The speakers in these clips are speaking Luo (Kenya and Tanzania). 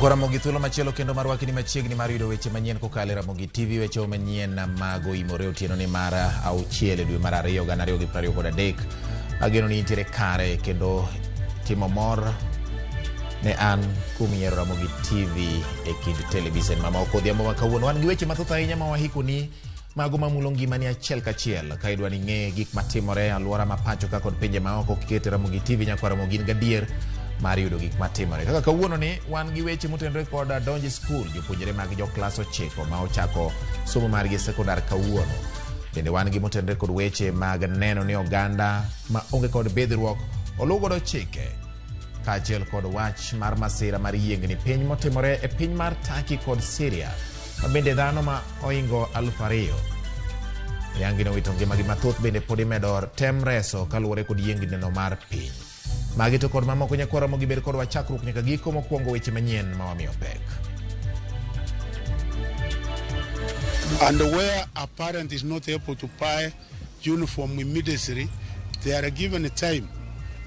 Ramogi thuolo machielo kendo marwaki ni machiegni mar yudo weche manyien kokalo Ramogi TV. Weche manyien mag Oimore otieno ni mar 6 dwe mar 2 2023. Ageno ni intiere kare kendo timo mor ne an kumiero Ramogi TV e kind televisen mamoko. Odhiambo ma kawuono wan gi weche mathoth ahinya ma wahiko ni mago mamulo ngimani achiel kachiel. Ka idwa ni ng'e gik matimore alwora ma pacho ka kod pinje maoko, kikete Ramogi TV nyaka Ramogi gadier mar yudo gik matimore. Kaka kawuono ni wan gi weche motenore kod donjo skul jopuonjre mag jo klas 9 ma ochako somo margi sekondar kawuono. Bende wan gi motenore kod weche mag neno ni oganda ma onge kod bedhruok oluw godo chike, kaachiel kod wach mar masira mar yiengni piny motimore e piny mar Turkey kod Syria, ma bende dhano ma oingo 2,000 yangi no wito ngimagi mathoth. Bende pod imedo tem reso kaluwore kod yiengni no mar piny. Magi to kod mamoko nyaka Ramogi bed kod wachakruok nyaka giko mokwongo weche manyien ma wamiyo pek. And where a parent is not able to buy uniform immediately, they are given a time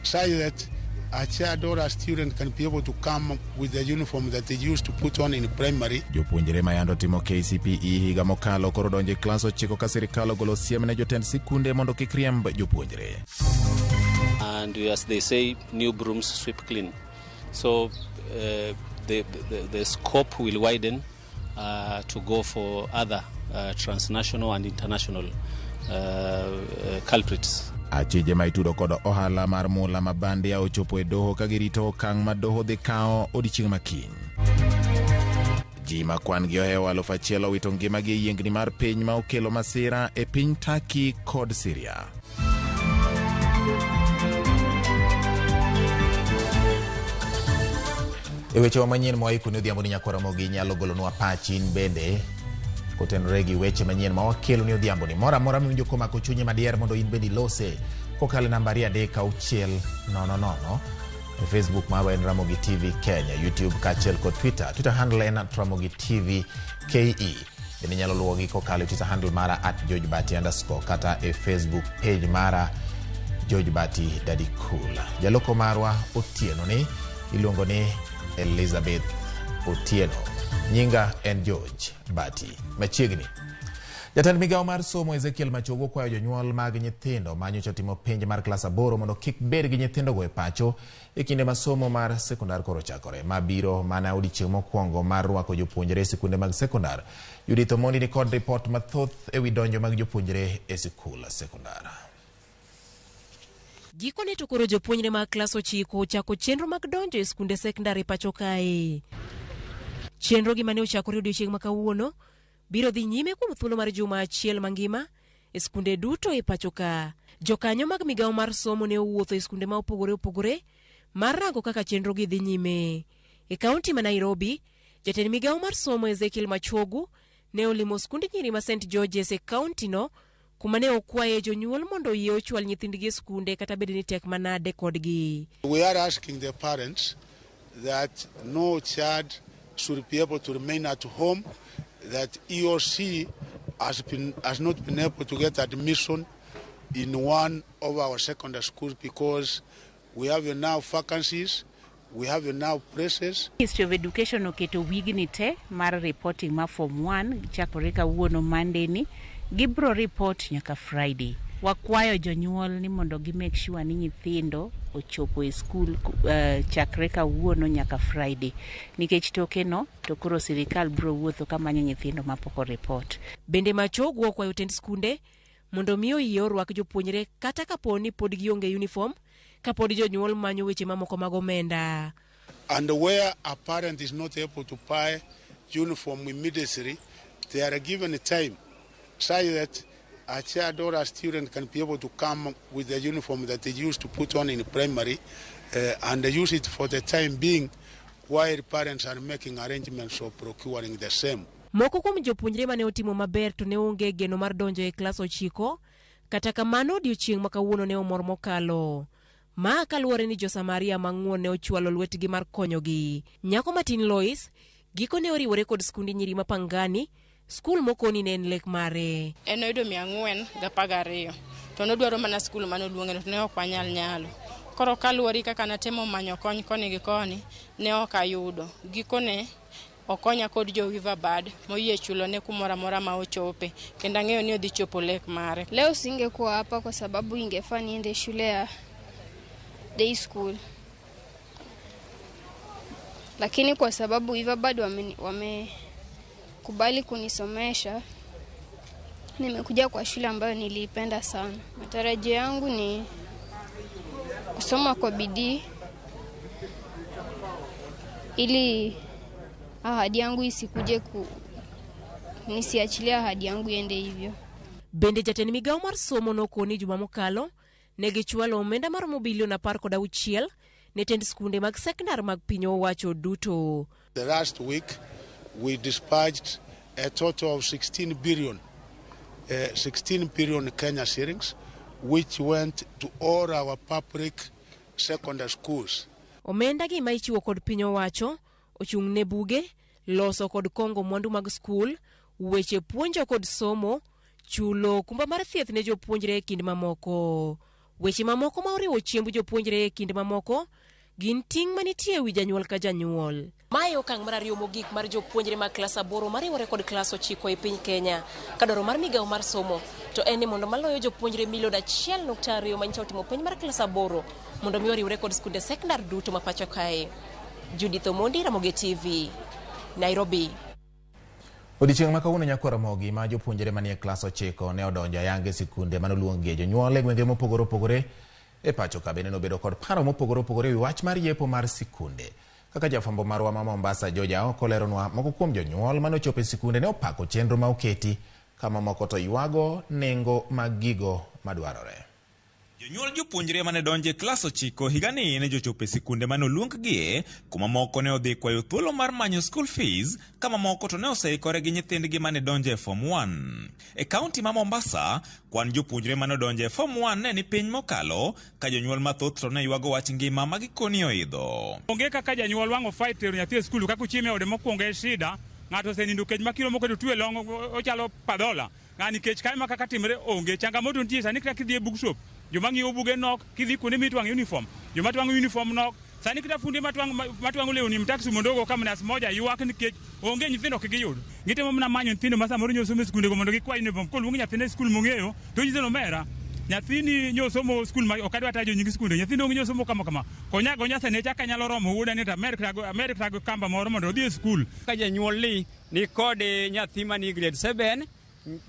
so that a child or a student can be able to come with the uniform that they used to put on in primary. Jopuonjre mayando timo KCPE higa mokalo koro donje klas 9 ka sirikal ogolo siem ne jotend sikunde mondo kik riemb jopuonjre. And as they say, new brooms sweep clean. So the scope will widen to go for other transnational and international culprits. Achije maitudo kod ohala mar mula mabandia ochopo e doho ka girito okang' ma doho dhi kao odichieng' makiny. Ji makwan gi ohewo 1,000 wito ngimagi e yiengni mar piny ma okelo masira e piny Turkey kod Syria. E weche manyien mwaiko ni odhiambo ni nyaka Ramogi nyalo golonwa pachin bende kotenore gi weche manyien ma wakelo ni odhiambo ni. Mora mora miwinjo komako chunye madier mondo in bende lose kokalo nambari 36000 e Facebook marwa en Ramogi TV Kenya, YouTube kaachiel kod Twitter handle en @Ramogi TV KE. Bende nyalo luwogi kokalo Twitter handle mara @GeorgeBati_ kata e Facebook page mara George Bati Daddy Cool. Jaloko marwa otieno ni iluongo ni Elizabeth Otieno. Nyinga en George Bati. Machiegni jatend migao mar somo Ezekiel Machogo kwayo jonyuol mag nyithindo manyocha timo penj mar klas 8 mondo kik bed gi nyithindo go e pacho e kinde masomo mar sekondar koro chakore. Mabiro mana odiechieng' mokwongo mar rwako jopuonjre e sikunde mag sekondar. Judith Omondi ni kod report mathoth e wi donjo mag jopuonjre e sikul sekondar. Gikone to koro jopuonjre mag klas 9 chako chenro mag donjo e skunde sekondar e pacho kae. Chenro gi mane ochakore odiechieng' ma kawuono biro dhi nyime kuom thuolo mar juma achiel mangima e skunde duto e pacho ka. Jokanyo mag migao mar somo ne owuotho e skunde ma opogore mar rango kaka chenro gi dhi nyime. E kaunti ma Nairobi, jatend migao mar somo Ezekiel Machogo ne olimo skunde nyiri ma St. George's e kaunti no, kuma ne okwaye jonyuol mondo yie ochwal nyithindgi e skunde kata bed ni tek manade kodgi. We are asking the parents that no child should be able to remain at home, that he or she has not been able to get admission in one of our secondary schools because we have now vacancies, we have now places. Ministry of Education oketo wigni te mar reporting ma form 1 chakore kawuono Monday ni gibro report nyaka Friday. Wakwayo jonyuol ni mondo gi make sure ni nyithindo ochopo e school chakre kawuono nyaka Friday, nikech tokeno to koro sirikal bro wuotho kamanyo nyithindo mapoko report. Bende Machogo okwayo tend skunde mondo miyo yie orwak jopuonjre kata kaponi pod gionge uniform kapod jonyuol manyo weche mamoko mag omenda. And where a parent is not able to buy uniform immediately, they are given a time so that a child or a student can be able to come with the uniform that they used to put on in primary and use it for the time being while parents are making arrangements for procuring the same. Moko kuom jopuonjre mane otimo maber to ne onge geno mar donjo e klas 9 kata kamano odiochieng' ma kawuono ne omor mokalo. Ma kaluwore ni josamaria mang'uon ne ochwalo lwetgi mar konyogi. Nyako matin Lois giko ne oriwore kod skundi nyiri mapangani skul mokoni ne en lek mare. En oyudo 412 to nodwaro mana skul mane oluonge to ne ok wanyal nyalo. Koro kaluwore kaka natemo manyo kony koni gi koni ne ok ayudo. Gikone okonya kod jo Riverbad moyie chulo ne kumora mora ma ochope kenda ng'eyo ni odhi chopo lek mare. Leo singekuwa hapa kwa sababu ingefaa niende shule ya day school, lakini kwa sababu Riverbad wamekubali kunisomesha nimekuja kwa shule ambayo niliipenda sana. Matarajio yangu ni kusoma kwa bidii ili ahadi yangu isikuje nisiachilia ahadi yangu iende hivyo. Bende jatend migawo mar somo nokoni juma mokalo ne gichwalo omenda mar bilion 16 ne tend skunde mag sekondar mag piny owacho duto. The last week we dispatched a total of 16 billion Kenya shillings which went to all our public secondary schools. Omenda gi ma ichiwo kod piny owacho ochung' ne buge, loso kod kongo mwandu mag skul, weche puonjo kod somo, chulo kumba mar thieth ne jopuonjre e kind mamoko. Weche mamoko ma oriwo chiemb jopuonjre e kind mamoko gin ting' manitie wi janyuol ka janyuol. Mae okang' mar ariyo mogik mar jopuonjre mag klas 8 mariwore kod klas 9 e piny Kenya. Kadoro mar migawo mar somo to en ni mondo maloyo jopuonjre milion 1.2 manyiso otimo penj mar klas 8 mondo mi oriwre kod skunde sekondar duto ma pacho kae. Judith Omondi, Ramogi TV, Nairobi. Odiochieng' ma kawuono nyako Ramogi ma jopuonjre manie klas 9 ne odonjo ayange sikunde manoluongie jonyuol e gwenge mopogore opogore e pacho ka. Bende nobedo kod paro mopogore opogore wi wach mar yepo mar sikunde. Kaka jafwambo marwa ma Mombasa Georgia okoleronwa, moko kuom jonyuol manochopo e sikunde ne opako chenro ma oketi kama moko to ywago nengo mag gigo madwarore. Jonyuol jopuonjre mane donje klas 9 higani ne jochopo e sikunde mane oluonggie, kuma moko ne odhi kwayo thuolo mar manyo school fees, kama moko to ne oseikore gi nyithindgi mane donje e form 1. E kaunti ma Mombasa, kwan jopuonjre mane donje e form 1 ne ni piny mokalo, ka jonyuol mathoth to ne ywago wach ngima ma gikoni oidho. Onge kaka janyuol wang'o fight tero nyathi e skul kaka chieme ode mokwongo e shida, ng'ato osenindo kech makiro moko to tuwe long ochalo padola. Ng'ani kech kae ma kaka timre onge, changamoto nitie sani kaka kidhi e bookshop. Joma ng'iewo buge nok, kidhi kuonde mitwang'o uniform. Joma twang'o uniform nok. Sani kita funde matwang'o lewni mtaksi mondo go kama nas moja ywak nikech onge nyithindo kigiyudo. Gitemo mana manyo nyithindo ma samoro nyosomo e skunde go mondo gikwa uniform. Koluongo nyathine skul mong'eyo, to nyithindo mera. Nyathini nyosomo skul ma okadwa tajo nyingi skunde. Nyithindo onge nyosomo kama. Konyago nyasane chaka nyalo romo wuoda ni America go kamba moro mondo odhi e skul. Ka janyuol ni kod nyathi mani grade 7,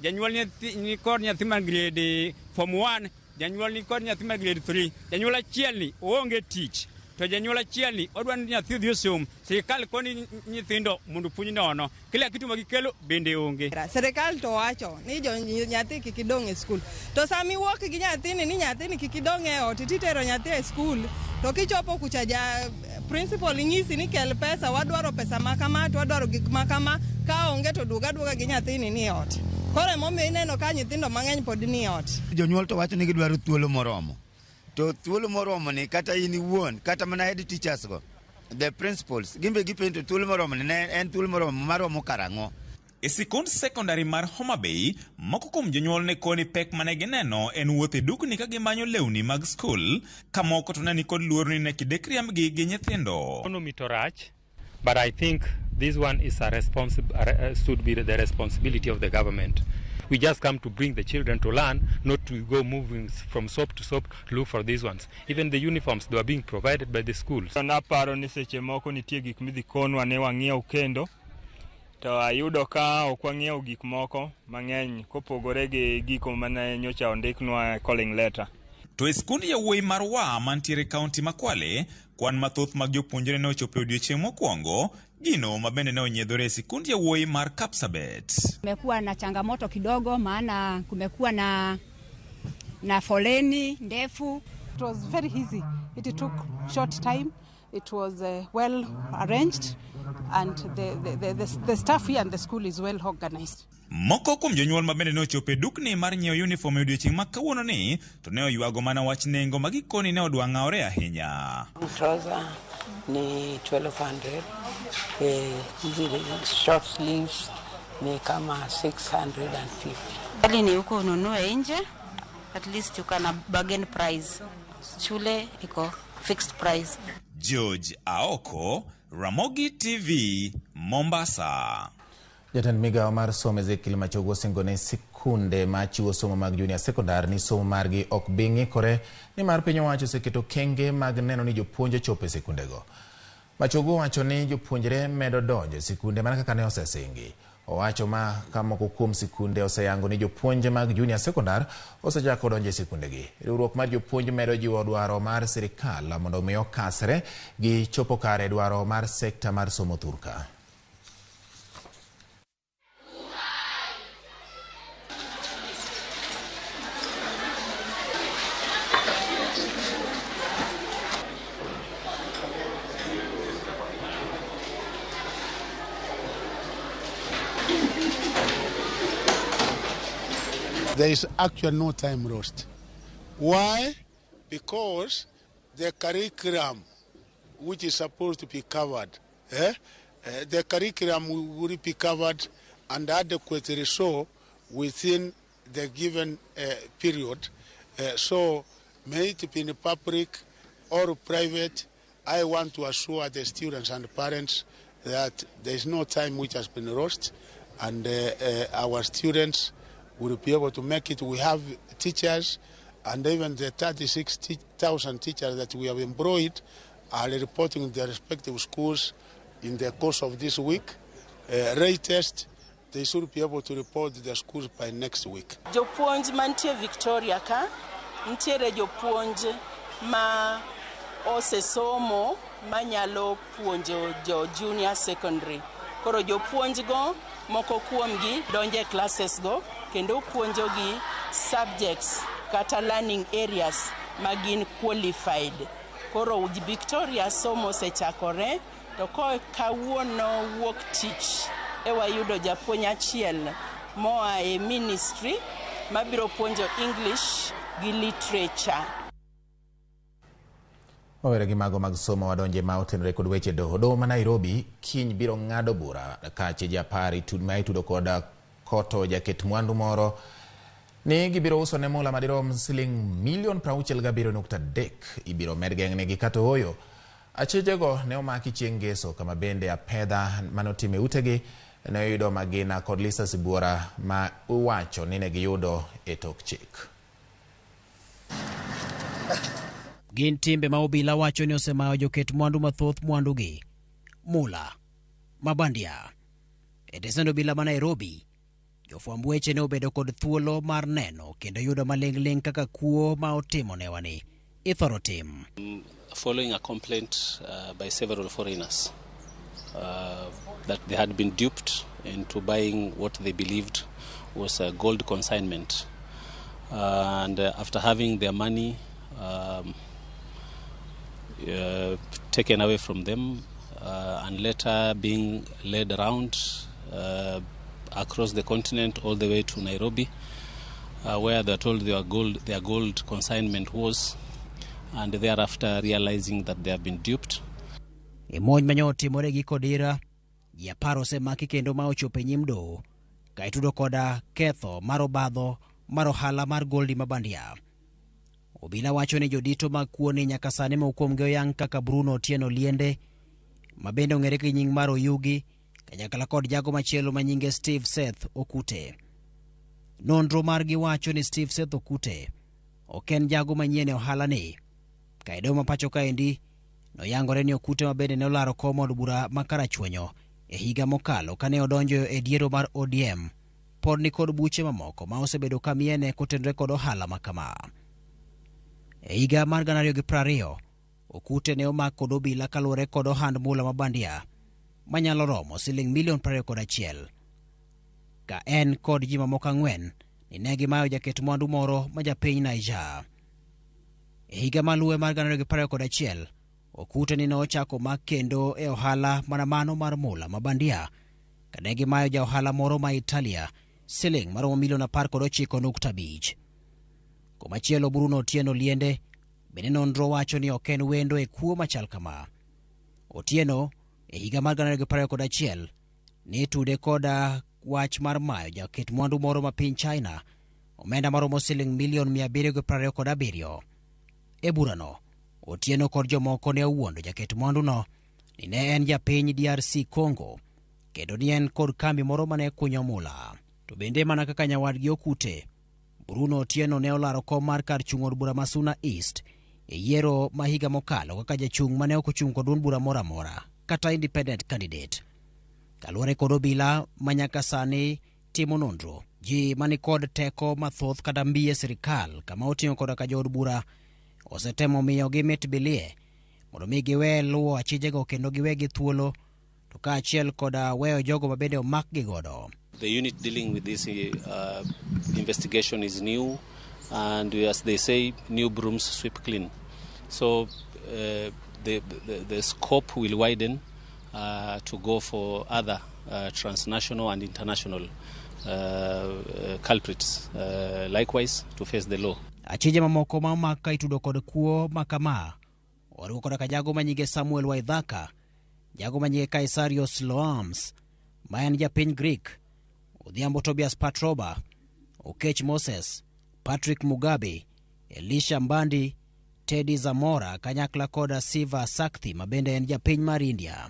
janyuol ni kod nyathi man grade form 1, janyuol ni kod nyathi man grade 3, janyuol achiel ni oonge tich, to janyuol achiel ni odwa ni nyathi odhi osom. Sirikal koni nyithindo mondo puonj nono, kila kitu ma gikelo bende onge. Sirikal to wacho ni nyathi kik idong' e skul, to sami wuok gi nyathini ni nyathini kik idong' e ot titero nyathi e skul, to kichopo kucha ja principal nyisi ni kel pesa, wadwaro pesa makama, to wadwaro gik makama, ka onge to duoga gi nyathini ni ot. Kore momiyo ineno ka nyithindo mang'eny pod ni ot. Jonyuol to wacho ni gidwaro thuolo moromo. To thuolo moromo ni kata in iwuon, kata mana head teachers go, the principals, gimbe gipento thuolo moromo ni en thuolo moromo maromo karang'o. E sikund sekondari mar Homa Bay, moko kuom jonyuol ne koni pek mane gineno en wuothe dukni ka gimanyo lewni mag skul, ka moko to ne ni kod luor ni ne kidek riembgi gi nyithindo. Economy to rach, but I think this one is should be the responsibility of the government. We just come to bring the children to learn, not to go moving from shop to shop to look for these ones. Even the uniforms, they are being provided by the schools. Naparo ni seche moko nitie gik midhi konwa ne wang'iew kendo, to ayudo ka ok wang'iew gik moko mang'eny kopogore gi giko mane nyocha ondiknwa calling letter. To e skund yawuoyi mar Wa mantiere kaunti ma Kwale, kwan mathoth mag jopuonjre ne ochopo odiochieng' mokwongo, gino mabende ne onyiedhore e skund yawuoyi mar Kapsabet. Kumekuwa na changamoto kidogo, maana kumekuwa na foleni ndefu. It was very easy. It took short time. It was well arranged, and the staff here and the school is well organized. Moko kuom jonyuol mabende ne ochopo e dukni mar nyiewo uniform e odiochieng' ma kawuono ni, to ne oywago mana wach nengo ma gikoni ne odwa ng'awore ahinya. Trouser ni 1200, short sleeves ni kama 650. Hali ni huko ununue nje, at least you can bargain price. Shule iko fixed price. George Aoko, Ramogi TV, Mombasa. Jatend migawo mar somo Ezekiel Machogo singone sikunde ma chiwo somo mag junior secondary ni somo margi ok bi ng'ikore ni mar piny owacho oseketo kenge mag neno ni jopuonje chopo e sikundego. Machogo wacho ni jopuonjre medo donjo e sikunde mana kaka ne osesingi. Owacho ma kamoko kuom sikunde oseyango ni jopuonje mag junior secondary osechako donjo e sikundegi. Riwruok mar jopuonj medo jiwo dwaro mar sirikal mondo omi okasre gi chopo kare dwaro mar sekta mar somo thurka. There is actually no time lost. Why? Because the curriculum which is supposed to be covered, the curriculum will be covered and adequately so within the given period. So may it be in public or private, I want to assure the students and parents that there is no time which has been lost, and our students will be able to make it. We have teachers, and even the 36,000 teachers that we have employed are reporting in their respective schools in the course of this week. Latest, they should be able to report to their schools by next week. Jopuonj mantie Victoria ka, ntiere jopuonj ma osesomo manyalo puonjo jo junior secondary. Koro jopuonj go, moko kuomgi donje classes go, kendo puonjo gi subjects kata learning areas magin qualified. Koro Victoria somo sechakore, to ko kawuono wuok tich ewa yudo japuonj achiel moa e ministry mabiro puonjo English gi literature. Owere gi mago mag somo wadonje ma otenore kod weche doho ma Nairobi kiny biro ng'ado bura kache japari ma itudo kod koto jaket mwandu moro ni gibiro uso ne mula madirom $67.3 ibiro med geng'negi kata oyo. Achejego ne omaki chieng' ngeso kama bende apedha manotime utegi ne oyudo magina kod Lisa Sibuora ma uwacho ni ne giyudo e tok chik. Gin timbe ma obila wacho ni osemayo joket mwandu mathoth mwandugi. Mula, mabandia. E desendo obila ma Nairobi, jofwamb weche ne obedo kod thuolo mar neno kendo yudo maling' kaka kuo ma otimo ne wani ithoro tim. Following a complaint by several foreigners that they had been duped into buying what they believed was a gold consignment, and after having their money taken away from them and later being led around across the continent all the way to Nairobi, where they're told their gold consignment was, and thereafter realizing that they have been duped. Monj manyo timore gi kodira ya paro semaki kendo ma ochopo nyim doho ka itudo koda ketho mar obadho mar ohala mar goldi mabandia. Obila wacho ni jodito mag kuoni nyaka sani ma kuomgi oyang kaka Bruno Otieno Liende, mabende ong'ere gi nying mar Oyugi, kanyakla kod jago machielo ma nyinge Steve Seth Okute. Nonro margi wacho ni Steve Seth Okute ok en jago manyien e ohala ni. Kaido ma pacho kaendi noyangore ni Okute mabende ne olaro kom od bura makarachwenyo e higa mokalo kane odonjo e diero mar ODM pod ni kod buche mamoko ma osebedo kamiene kotenore kod ohala makama. E higa mar 2020, okute ne omak kod obila kaluwore kod ohand mula mabandia manyalo romo siling milion 21, ka en kod ji mamoko 4 ni ne gimayo jaket mwandu moro ma japiny Niger. E higa maluwe mar 2021, okute ni nochako mak kendo e ohala mana mano mar mula mabandia ka ne gimayo ja ohala moro ma Italia siling maromo milion 19.5. Komachielo Bruno Otieno Liende bende nonro wacho ni ok en wendo e kuo machal kama. Otieno e higa mar 2021 ni tude koda wach mar mayo jaket mwandu moro ma piny China omenda maromo siling milion 727. E burano, Otieno kod jomoko ne owuondo jaket mwanduno ni ne en japiny DRC Congo kendo ni en kod kambi moro mane kunyo mula. To bende mana kaka nyawadgi okute, Bruno Otieno ne olaro kom mar kar chung' od bura Masuna East e yiero ma higa mokalo kaka jachung' mane ok ochung' kod duond bura moro amora kata independent candidate. Kaluwore kod obila manyaka sani timo nonro, ji mani kod teko mathoth kata mbiye sirikal kama oting'o kod ka jood bura osetemo miyo gi mit bilie mondo mi giwe luwo achijego kendo giwegi thuolo, to kaachiel kod weyo jogo ma bende omak gi godo. The unit dealing with this investigation is new, and as they say, new brooms sweep clean. So the scope will widen to go for other transnational and international culprits, likewise to face the law. Achije mamoko ma maka itudo kod kuo makama oriwo koda ka jago manyige Samuel Waithaka, jago manyige Kaisarios Loams ma en japiny Greek, Odhiambo Tobias Patroba, Okech Moses, Patrick Mugabe, Elisha Mbandi, Teddy Zamora kanyakla koda Siva Sakthi ma bende en japiny mar India.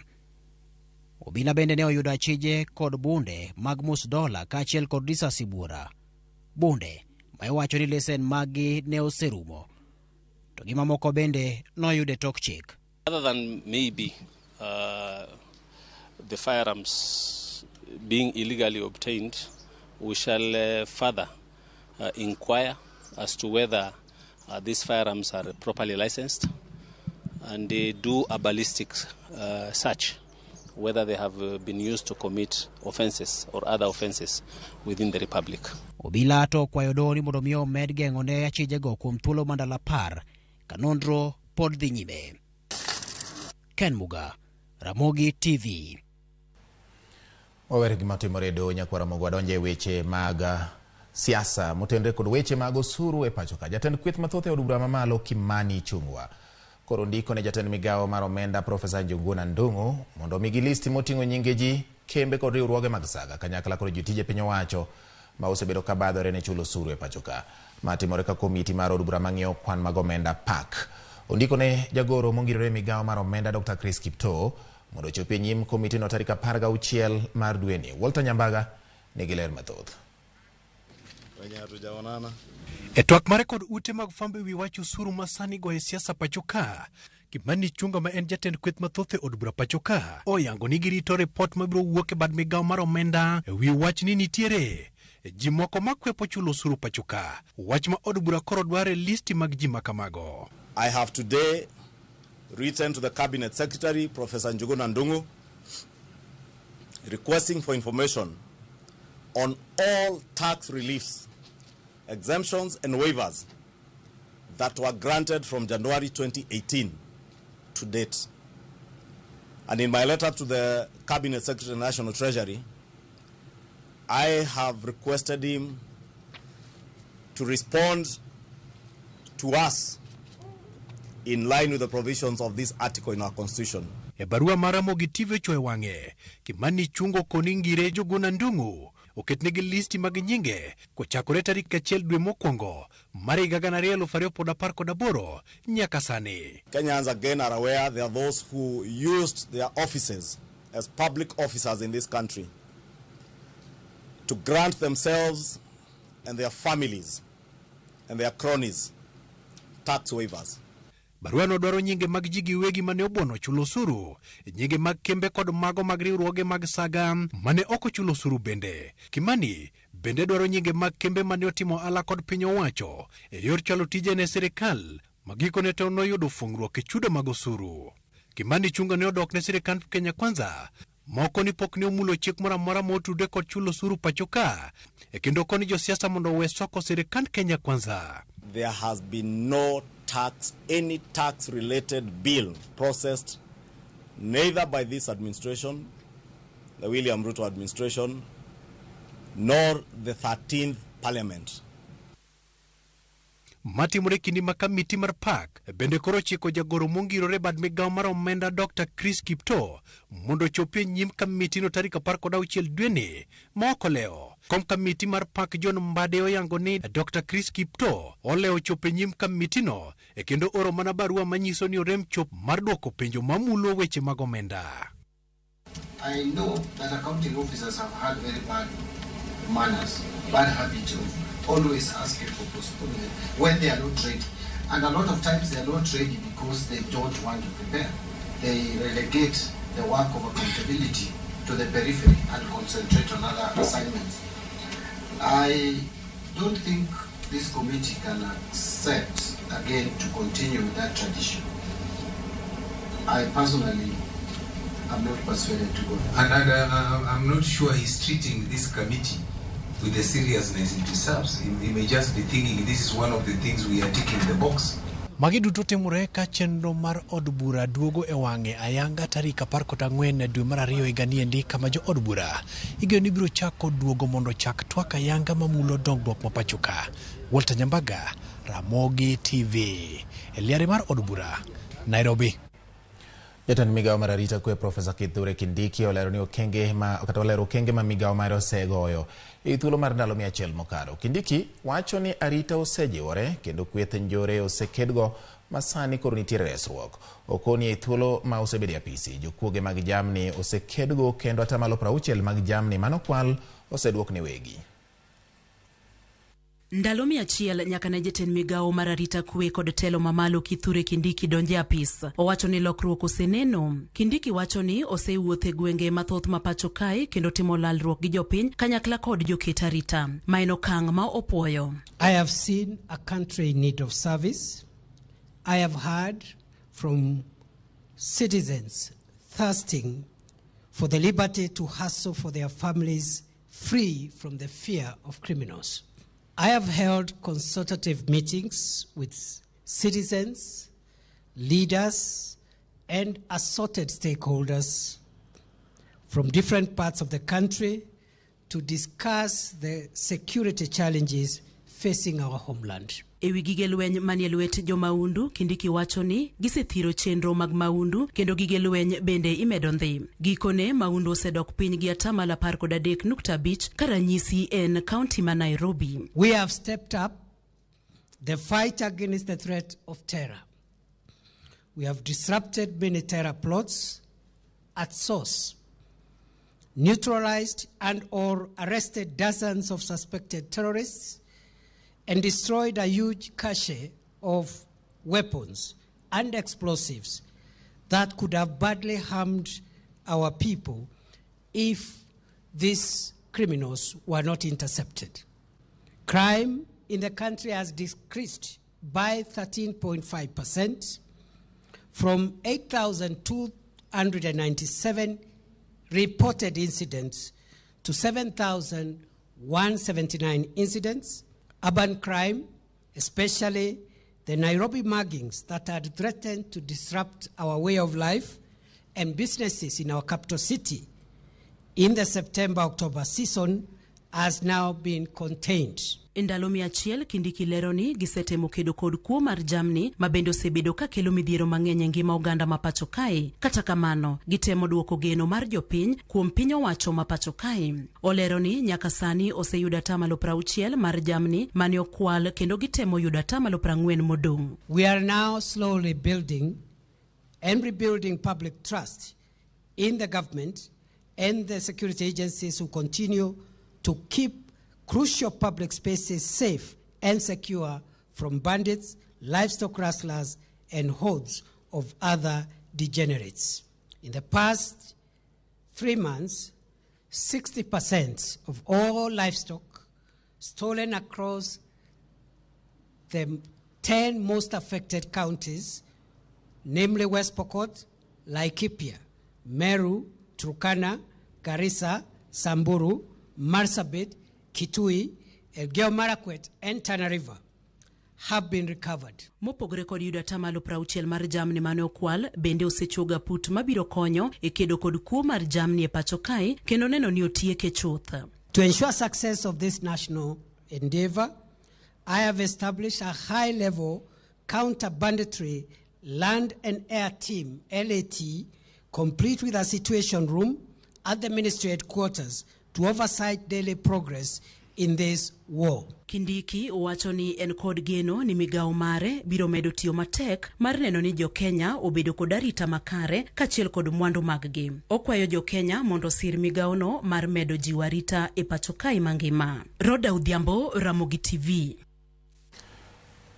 Obila bende ne oyudo achije kod bunde mag $1 kaachiel kod risasi buora. Bunde ma iwacho ni lesen magi ne oserumo, to gi mamoko bende noyude tok chik. Other than maybe the firearms being illegally obtained, we shall further inquire as to whether these firearms are properly licensed, and they do a ballistic search, whether they have been used to commit offenses or other offenses within the Republic. Obila to kwayo doni mondo mi omed geng'o ne achijego kuom thuolo mandala 10 ka nonro pod dhi nyime. Ken Muga, Ramogi TV. Wawere gima timore do nyakwara Mogo wadonje weche mag siasa motendre kod weche mag osuru e pacho ka. Jatend kweth mathoth e od bura mamalo Kimani Ichung'wa koro ndiko ne jatend migawo mar omenda Profesa Njuguna Ndung'u mondo migi listi moting'o nyinge ji, kembe kod riwruoge mag saga kanyakla kod jotije piny owacho ma osebedo ka badhore ne chulo osuru e pacho ka. Matimore ka komiti mar od bura mang'iyo kwan mag omenda PAC. Ondiko ne jagoro mongirore migawo mar omenda Dr. Chris Kipto mondo chopi nyim komiti no tarik 16 mar dweni. Walter Nyambaga nigi ler mathoth. E twak mare kod ute mag fambe wi wach usuru masani go e siasa pacho ka, Kimani Ichung'wa ma en jatend kweth mathoth e od bura pacho ka oyango ni girito report mabiro wuok e bad migawo mar omenda e wi wach ni nitiere ji moko makwepo chulo osuru pacho ka. Wach ma od bura koro dware listi mag ji makamago. I have today written to the Cabinet Secretary, Professor Njuguna Ndung'u, requesting for information on all tax reliefs, exemptions and waivers that were granted from January 2018 to date. And in my letter to the Cabinet Secretary and National Treasury, I have requested him to respond to us in line with the provisions of this article in our constitution. E barua mar RAMOGITV chwe wang'e, Kimani Ichung'wa koni ngire Njuguna Ndung'u oketnegi listi mag nyinge kochakore tarik 1 dwe mokwongo mar higa 2018 nyaka sani. Kenyans again are aware there are those who used their offices as public officers in this country to grant themselves and their families and their cronies tax waivers. Barua no dwaro nyinge mag ji giwegi mane obono chulo osuru, nyinge mag kembe kod mago mag riwruoge mag saga mane ok ochulo osuru bende. Kimani bende dwaro nyinge mag kembe mane otimo ala kod piny owacho e yor chalo tije ne sirikal Magikone to noyudo fungruok e chudo mag osuru. Kimani chunga ne odok ne sirikand Kenya Kwanza. Moko ni pok ne omulo chik moro amora motude kod chulo osuru pacho ka. E kendo koni josiasa mondo owe soko sirikand Kenya Kwanza. There has been no any tax-related bill processed neither by this administration, the William Ruto administration, nor the 13th Parliament. Matimore kindi ma kamiti mar park bende koro chiko jagoro mongirore bad migawo mar omenda Dr. Chris Kipto mondo chopie nyim kamiti no tarik 16 dweni ma ok oleo. Kom kamiti mar park John Mbade oyango ni Dr. Chris Kipto oleo chopie nyim kamiti no e kendo oro mana barua manyiso ni orem chop mar duoko penjo mamulo weche mag omenda. I know that accounting officers have had very bad manners, bad habit of always asking for postponement when they are not ready. And a lot of times they are not ready because they don't want to prepare. They relegate the work of accountability to the periphery and concentrate on other assignments. I don't think this committee can accept again to continue with that tradition. I personally am not persuaded to go. And I'm not sure he's treating this committee with the seriousness it deserves. He may just be thinking this is one of the things we are ticking the box. Magi duto timore ka chenro mar od bura duogo e wang'e ayanga tarik 14 dwe mar 2 higani endi kama jo od bura igeno ni biro chako duogo mondo chak twak ayanga mamulo dongruok ma pacho ka. Walter Nyambaga, Ramogi TV, Eliare mar od bura, Nairobi. Jatend migawo mar arita kwe Profesa Kithure Kindiki olero ni okenge ma migawo mare osegoyo e thuolo mar ndalo 100 mokalo. Kindiki wacho ni arita osejiwore kendo kweth njore osekedgo masani koro nitiere resruok. Okoni e thuolo ma osebedi apisi jokuoge mag jamni osekedgo kendo atamalo 60 mag jamni manokwal oseduok ne wegi. Ndalo 100 nyaka ne jatend migawo mar arita kwe kod telo mamalo Kithure Kindiki donje apis. Owacho ni lokruok oseneno. Kindiki wacho ni osewuothe gwenge mathoth ma pacho kae kendo timo lalruok gi jopiny kanyakla kod joket arita. Ma en okang' ma opuoyo. I have seen a country in need of service. I have heard from citizens thirsting for the liberty to hustle for their families free from the fear of criminals. I have held consultative meetings with citizens, leaders, and assorted stakeholders from different parts of the country to discuss the security challenges facing our homeland. Ewi gige lweny manie lwet jo maundu, Kindiki wacho ni gisethiro chenro mag maundu kendo gige lweny bende imedo ndhi. Gikone maundu osedok piny gi atamalo 13.5 karanyisi en county ma Nairobi. We have stepped up the fight against the threat of terror. We have disrupted many terror plots at source, neutralized and or arrested dozens of suspected terrorists, and destroyed a huge cache of weapons and explosives that could have badly harmed our people if these criminals were not intercepted. Crime in the country has decreased by 13.5% from 8,297 reported incidents to 7,179 incidents. Urban crime, especially the Nairobi muggings that had threatened to disrupt our way of life and businesses in our capital city in the September-October season, has now been contained. Ndalo 100 Kindiki lero ni gisetemo kedo kod kuo mar jamni mabendo osebedo ka kelo midhiero mang'eny e ngima oganda ma pacho kae. Kata kamano gitemo duoko geno mar jopiny kuom piny owacho ma pacho kae. Olero ni nyaka sani oseyudo atamalo 60 mar jamni mane okwal kendo gitemo yudo atamalo 40 modong'. We are now slowly building and rebuilding public trust in the government and the security agencies who continue to keep crucial public spaces safe and secure from bandits, livestock rustlers, and hordes of other degenerates. In the past 3 months, 60% of all livestock stolen across the 10 most affected counties, namely West Pokot, Laikipia, Meru, Turkana, Garissa, Samburu, Marsabit, Kitui, Elgeyo Marakwet, and Tana River, have been recovered. Mopogore kod yudo atamalo 60 mar jamni mane okwal, bende osechuoga put mabiro konyo e kedo kod kuo mar jamni e pacho kae, kendo neno ni otieke chuth. To ensure success of this national endeavor, I have established a high-level counter-banditry land and air team, LAT, complete with a situation room at the ministry headquarters to oversight daily progress in this war. Kindiki wacho ni en kod geno ni migao mare biro medo tiyo matek mar neno ni jo Kenya obedo kod arita makare kachiel kod mwandu maggi. Okwayo jo Kenya mondo sir migao no mar medo jiwo arita e pacho kae mangima. Roda Udhiambo, Ramogi TV.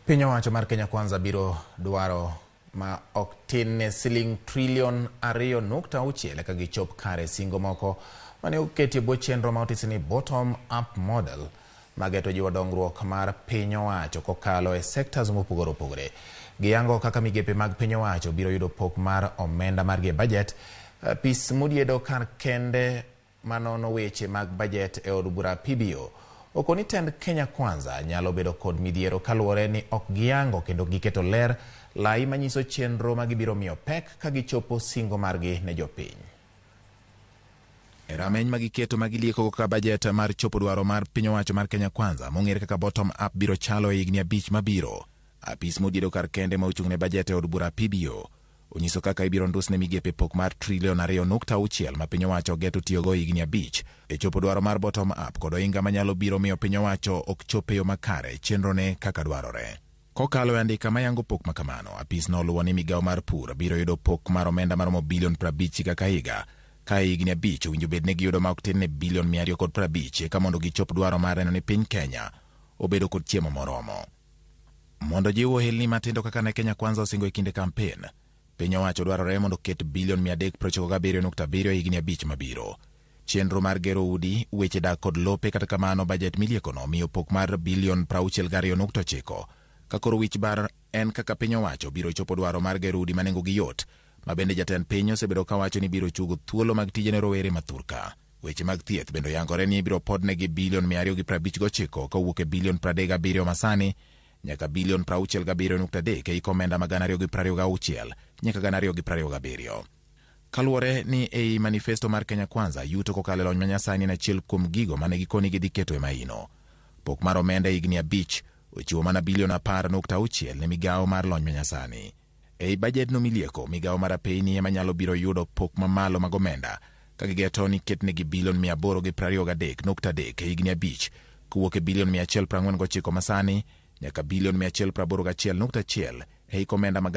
Piny owacho mar Kenya Kwanza biro dwaro ma ok tin ne siling trilion 2.6 ka gichop kare singo moko mane oketie bwo chenro ma otisi ni bottom up model mageto jiwo dongruok mar piny owacho kokalo e sectors mopogore opogore. Giyango kaka migepe mag piny owacho biro yudo pok mar omenda margi e budget. Pis mudiedo kar kende manono weche mag budget e od bura PBO okoni tend Kenya Kwanza nyalo bedo kod midhiero kaluwore ni ok giyango kendo giketo ler lai manyiso chenro magibiro miyo pek ka gichopo singo margi ne jopiny. Rameny magiketo magilieko ka budget mar chopo dwaro mar piny owacho mar Kenya Kwanza mong'ere kaka bottom up biro chalo e higni 5 mabiro. Apis mudiedo kar kende ma ochung' ne budget e od bura PBO onyiso kaka ibiro ndusne migepe pok mar trilion 2.6 ma piny owacho geto tiyogo higni 5 e chopo dwaro mar bottom up kod ohinga manyalo biro miyo piny owacho ok chop e yo makare chenrone kaka dwarore. Kokalo e andika mayango pok makamano, apis noluwo ni migao mar pur biro yudo pok mar omenda maromo bilion 50 kaka higa, ka higni 5 owinjo bed ni giyudo ma ok tin ne bilion 250 eka mondo gichop dwaro mar neno ni piny Kenya obedo kod chiemo moromo. Mondo jiwo ohelni matindo kaka ne Kenya Kwanza osingo e kinde kampen, piny owacho dwarore mondo ket bilion 397.7 higni 5 mabiro. Chenro mar gero udi, weche dak kod lope kata kamano budget miliekono miyo pok mar bilion 62.9. Kakoro wich bar en kaka piny owacho biro chopo dwaro mar gero udi manengo gi yot, ma bende jatend piny osebedo kawacho ni biro chugo thuolo mag tije ne rowere mathurka. Weche mag thieth bendo yangore ni biro podne gi bilion 259 kawuok e bilion 37 masani nyaka bilion 67.3 e komenda mag 2026 nyaka 2027. Kaluwore ni ei manifesto mar Kenya Kwanza yuto kokalo lony manyasani na achiel kuom gigo mane gikoni gidhi keto e maino. Pok mar omenda higni 5 ochiwo mana bilion 10.6 ne migao mar lony manyasani. Ei budget no milieko, migao mar apeyni ema nyalo biro yudo pok mamalo mag omenda ka gigeto ni ketnegi bilion 823.3 e higni 5 kowuok e bilion 149 masani nyaka bilion 181.1 e komenda mag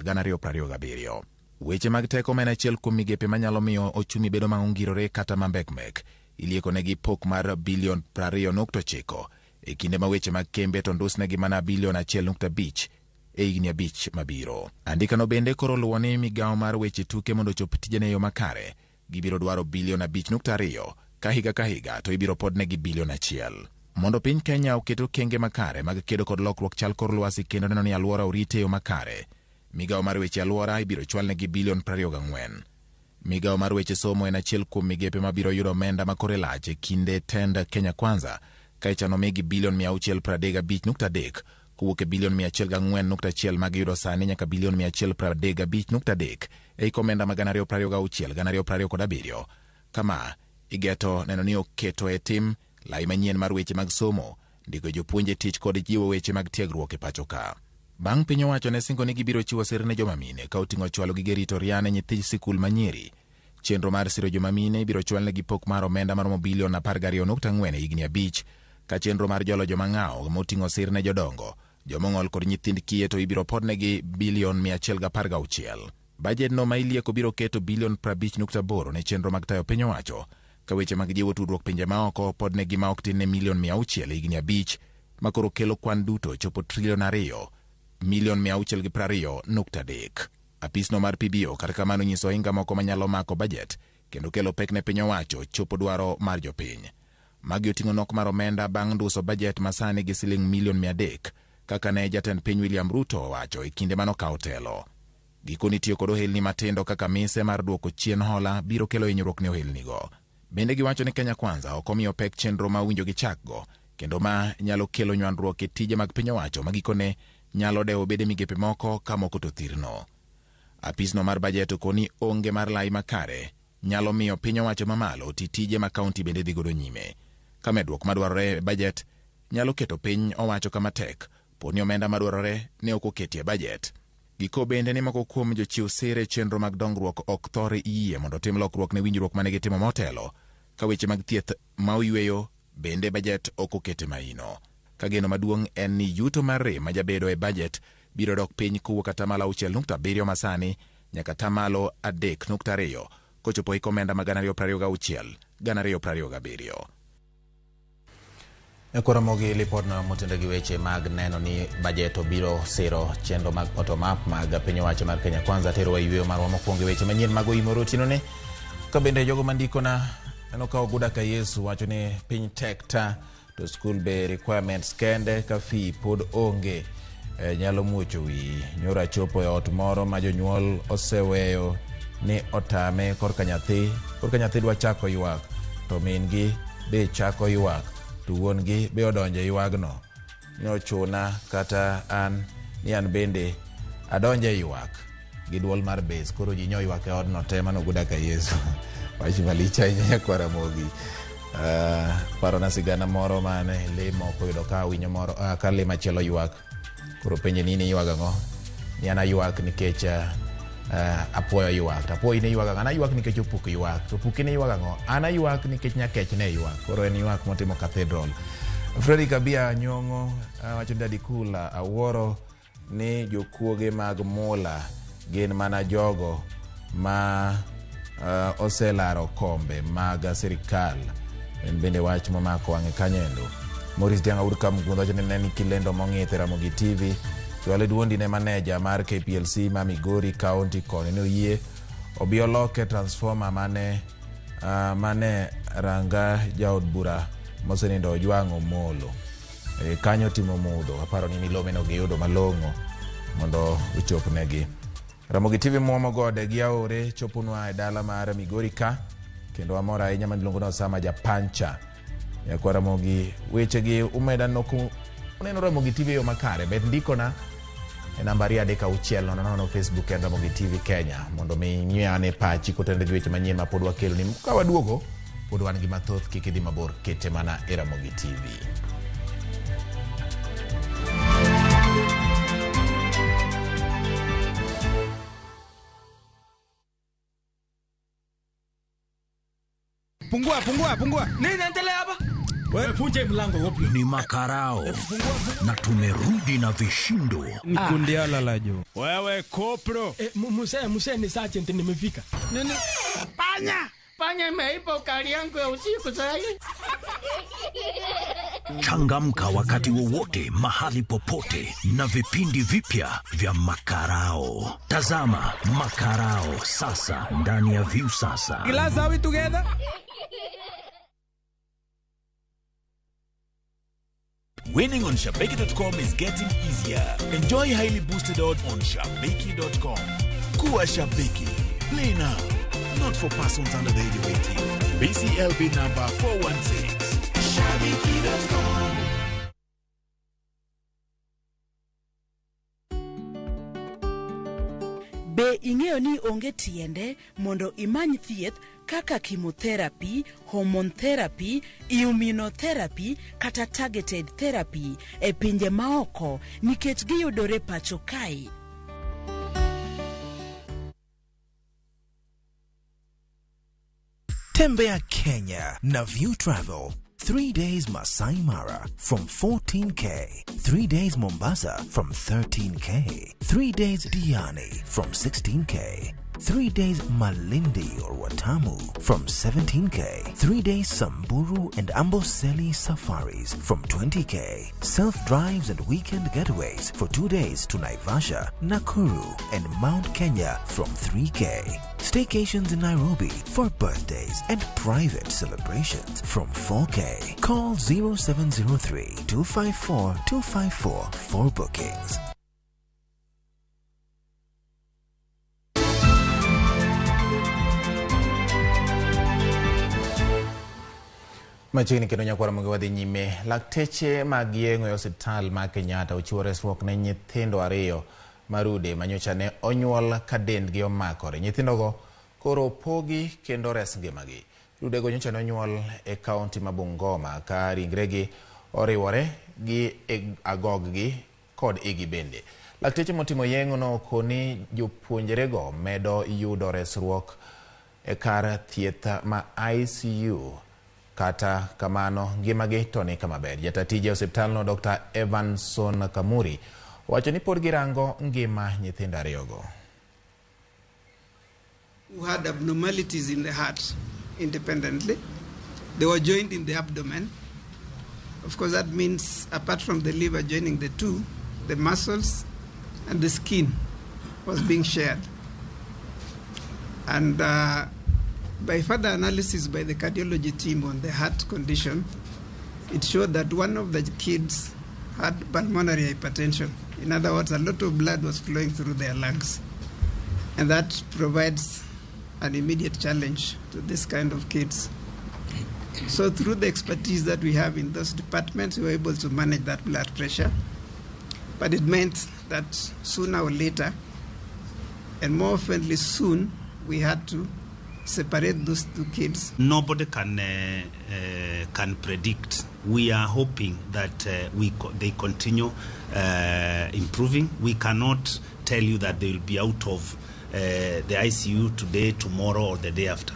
2026-2027. Weche mag teko men achiel kuom migepe manyalo miyo ochumi bedo mang'ongirore kata mambekmek ilieko negi pok mar bilion 20.9 e kinde ma weche mag kembe to ndusnegi mana bilion 1.5 e higni 5 mabiro. Andikano bende koro luwo ni migao mar weche tuke mondo chop tijene yo makare gibiro dwaro bilion 5.2 ka higa to ibiro podnegi bilion 1. Mondo piny Kenya oketo kenge makare mag kedo kod lokruok chal kor lwasi kendo neno ni alwora orite yo makare, migao mar weche alwora ibiro chwalnegi bilion 24. Migao mar weche somo en achiel kuom migepe mabiro yudo omenda makore lach e kinde tend Kenya Kwanza ka ichano migi bilion 635.3 kowuok e bilion 104.1 mag yudo sani nyaka bilion 135.3 e komenda mag 2026-2027. Kama igeto neno ni oketo e tim lai manyien mar weche mag somo, ndiko jopuonje tich kod jiwo weche mag tiegruok e pacho ka. Bang' piny owacho ne singo ni gibiro chiwo sir ne joma mine ka oting'o chwalo gige rito ria ne nyithind sikul manyiri. Chenro mar siro joma mine ibiro chwalnegi pok mar omenda maromo bilion 12.4 e higni 5, ka chenro mar jolo joma ng'awo moting'o sir ne jodongo, jomong'ol kod nyithind kiye to ibiro podnegi bilion 116. Bajet no ma ilieko biro keto bilion 50.8 ne chenro mag tayo piny owacho, ka weche mag jiwo tudruok pinje maoko podnegi ma ok tin ne milion 600 e higni 5, makoro kelo kwan duto chopo trilion 2 milion 620.3. Apisno mar PBO kata kamano nyiso ohinga moko manyalo mako budget kendo kelo pek ne piny owacho chopo dwaro mar jopiny. Magi oting'o nok mar omenda bang' nduso budget masani gi siling milion 300 kaka ne jatend piny William Ruto owacho e kinde manokawo telo. Gikoni tiyo kod ohelni matindo kaka mise mar duoko chien hola biro kelo hinyruok ne ohelnigo. Bende giwacho ni Kenya Kwanza ok omiyo pek chenro ma winjo gichakgo, kendo ma nyalo kelo nywandruok e tije mag piny owacho ma gikone nyalo dewo bede migepe moko ka moko to thirno. Apisno mar bajet koni onge mar lai makare nyalo miyo piny owacho mamalo ti tije ma kaunti bende dhi godo nyime. Ka medruok madwarore e bajet nyalo keto piny owacho kama tek, poni omenda madwarore ne ok oketie bajet. Giko bende ni moko kuom jochiw sire chenro mag dongruok ok thore yie mondo tim lokruok ne winjruok mane gitimo motelo, ka weche mag thieth ma oyweyo bende bajet ok okete maino. Ka geno maduong' en ni yuto mar rem ma jabedo e bajet biro dok piny kowuok atamalo 6.7 masani nyaka atamalo 3.2 kochopo hik omenda mag 2026-2027. Ramogi lipotno motende gi weche mag neno ni bajet obiro siro chenro mag bottom-up mag piny owacho mar Kenya Kwanza tero wa yweyo marwa mokwongo weche manyien mag Oimore otienone. Ka bende jogo mandikona enokawo guda ka Yesu wacho ni piny tekta to skul be requirements kende ka fee pod onge. Nyalo muocho wi nyoro achopo e ot moro ma jonyuol oseweyo ni otame korka nyathi dwa chako ywak to min gi be chako ywak to wuon gi be odonje ywagno ni ochuna kata an ni an bende adonje ywak gi duol mar base, koro ji nyo ywak e odno te. Mano guda ka Yesu wachi malicha inya kwa Ramogi. Paro na sigana moro mane le moko yudo ka winyo moro ka le machielo ywak, koro penje nini ywaga ngo ni ana ywak nikech apoyo ywak, apoyo ne ywak ana ywak nikech opuk ywak, to puk ne ywak ngo ana ywak nikech nyakech ne ywak. Koro en ywak motimo cathedral. Freddy Kabia Nyongo wacho dadi kula aworo ni jokuoge mag mula gin mana jogo ma oselaro kombe mag sirikal. En bende wach momako wang'e kanyendo. Morris Dianga urka mgundo wacho ni kilendo mong'ith Ramogi TV. Chwale duondi ne maneja mar KPLC ma Migori County koni ne oyie obioloke transformer mane ranga jaod bura mosenindo Ojwang' Omolo. Kanyo timo mudho. Aparo ni milome no giyudo malong'o mondo uchop negi. Ramogi TV muomo gode gi aore chopunwa e dala mar Migori ka, kendo amora ahinya maniluongo ni Osama Japancha. Kwa Ramogi weche gi umeda noku uneno Ramogi TV yo makare bet ndikona e nambari 360 Facebook en Ramogi TV Kenya mondo mi nyane pachi kotende weche manyien ma pod wakelo ni ka waduogo pod wan gi mathoth kik idhi mabor, kete mana e Ramogi TV. Pungua. Nini inaendelea hapa? Wewe funje mlango wapi? Ni makarao. Na tumerudi na vishindo. Ni kundiala la jo. Wewe kopro. Muse ni sergeant nimefika. Nini? Panya imeipa ukali yangu ya usiku sasa. Changamka wakati wowote mahali popote na vipindi vipya vya makarao. Tazama makarao sasa ndani ya View sasa. Glass are we together? Winning on Shabeki.com is getting easier. Enjoy highly boosted odds on Shabeki.com. Kuwa Shabeki. Play now. Not for persons under the age of 18. BCLB number 416. Shabeki.com. Be ing'eyo ni onge tiende mondo imany thieth kaka chemotherapy, hormone therapy, immunotherapy kata targeted therapy e pinje maoko nikech giyudore pacho kae. Tembea Kenya na View Travel. 3 days Masai Mara from 14K. 3 days Mombasa from 13K. 3 days Diani from 16K. 3 days Malindi or Watamu from 17K. 3 days Samburu and Amboseli safaris from 20K. Self-drives and weekend getaways for 2 days to Naivasha, Nakuru and Mount Kenya from 3K. staycations in Nairobi for birthdays and private celebrations from 4K. Call 0703-254-254 for bookings. Machiegni kendo nyakwara monge wadhi nyime. Lakteche mag yeng'o e osiptal ma Kenyatta ochiwo resruok ne nyithindo 2 marude manyocha ne onyuol ka dendgi omakore. Nyithindogo koro opogi kendo res ngimagi. Rudego nyocha ne onyuol e kaunti ma Bungoma ka ringregi oriwore gi agoggi kod igi bende. Lakteche motimo yeng'ono koni jopuonjrego medo yudo resruok e kar thieth ma ICU. Kata kamano ngimagi to ni kama ber. Jatatije osiptalno Dr. Evanson Kamuri wacho ni pod girango ngima nyithindo 2go. Who had abnormalities in the heart independently. They were joined in the abdomen. Of course, that means apart from the liver joining the two, the muscles and the skin was being shared. And by further analysis by the cardiology team on the heart condition, it showed that one of the kids had pulmonary hypertension. In other words, a lot of blood was flowing through their lungs. And that provides an immediate challenge to this kind of kids. So through the expertise that we have in those departments, we were able to manage that blood pressure. But it meant that sooner or later, and more oftenly soon, we had to separate those two kids. Nobody can predict. We are hoping that they continue improving. We cannot tell you that they will be out of the ICU today, tomorrow, or the day after,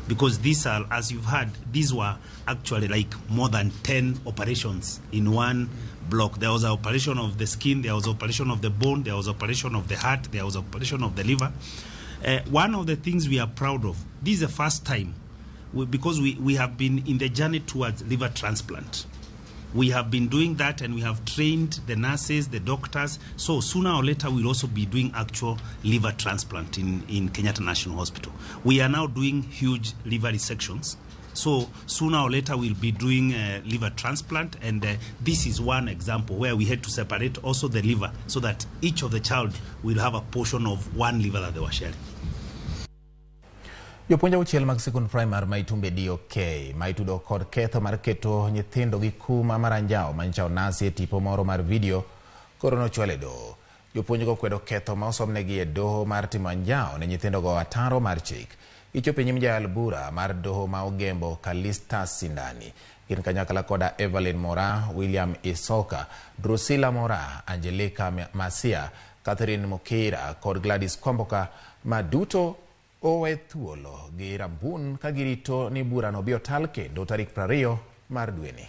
because these are, as you've heard, these were actually like more than 10 operations in one block. There was an operation of the skin, there was an operation of the bone, there was an operation of the heart, there was an operation of the liver. One of the things we are proud of, this is the first time, because we have been in the journey towards liver transplant. We have been doing that, and we have trained the nurses, the doctors. So sooner or later, we'll also be doing actual liver transplant in Kenyatta National Hospital. We are now doing huge liver resections. So sooner or later, we'll be doing liver transplant. And this is one example where we had to separate also the liver so that each of the child will have a portion of one liver that they were sharing. Jopuonj auchiel mag sikund primary ma Itumbe DOK ma itudo kod ketho mar keto nyithindo gi kuma maranjao mancha onasi e tipo moro mar video koro nochwal e doho. Jopuonjgo kwedo ketho ma osomnegi e doho mar timo anjao ne nyithindogo ataro mar chik. Ichopo e nyim jal bura mar doho ma Ogembo Kalista Sindani. Gin kanyakla koda Evelyn Mora, William Isoka, Drusilla Mora, Angelica Masia, Catherine Mukira kod Gladys Kwamboka maduto owe thuolo gi rambun ka girito ni burano biro tal kendo tarik 20 mar dweni.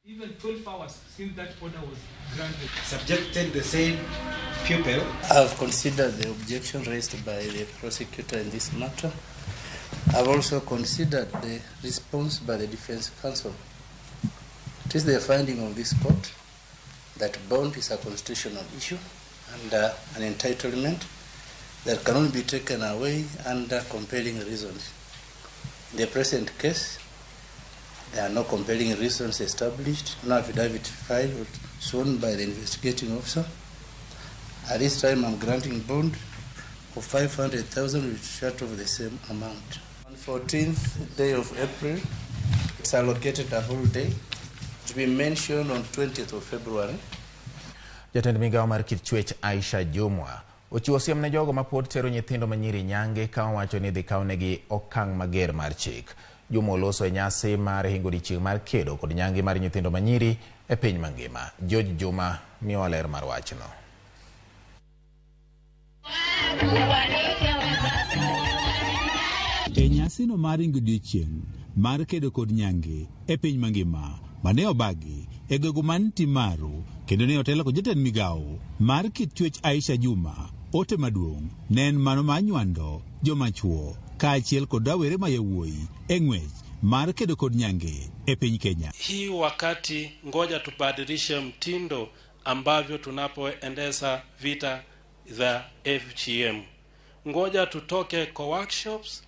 Even 12 hours since that order was granted. Subjected the same pupil. I've considered the objection raised by the prosecutor in this matter. I've also considered the response by the defense counsel. It is the finding of this court that bond is a constitutional issue and an entitlement that can only be taken away under compelling reasons. In the present case, there are no compelling reasons established, no affidavit filed or sworn by the investigating officer. At this time, I'm granting bond of 500,000 with short of the same amount. On 14th day of April, it's allocated a whole day to be mentioned on 20th of February. Jatend migao mar kit chwech Aisha Jumwa ochiwo siem ne jogo ma pod tero nyithindo manyiri nyange ka owacho ni dhi kawnegi okang' mager mar chik. Jumwa oloso e nyasi mar hingo odiechieng' mar kedo kod nyange mar nyithindo manyiri e piny mangima. George Juma miyowa ler mar wachno. E nyasino mar hingo odiechieng' mar kedo kod nyange e piny mangima mane obagi e gwego man Timaru, kendo ne otelo kod jatend migao mar kit chwech Aisha Juma. Ote maduong' ne en mano ma nywando joma chuo kaachiel kod rawere ma yawuoyi e ng'wech mar kedo kod nyange e piny Kenya. Hii wakati ngoja tubadilishe mtindo ambavyo tunapoendeza vita za FGM. ngoja tutoke kwa workshops,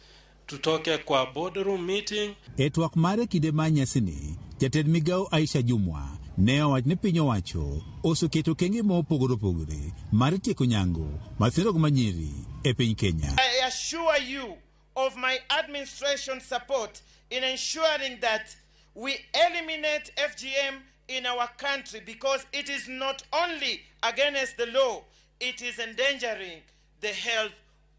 tutoke kwa boardroom meeting. E twak mare kinde ma nyasini, jatend migao Aisha Jumwa ne owach ni piny owacho oseketo kenge mopogore opogore mar tieko nyango mathindo manyiri e piny Kenya. I assure you of my administration support in ensuring that we eliminate FGM in our country, because it is not only against the law, it is endangering the health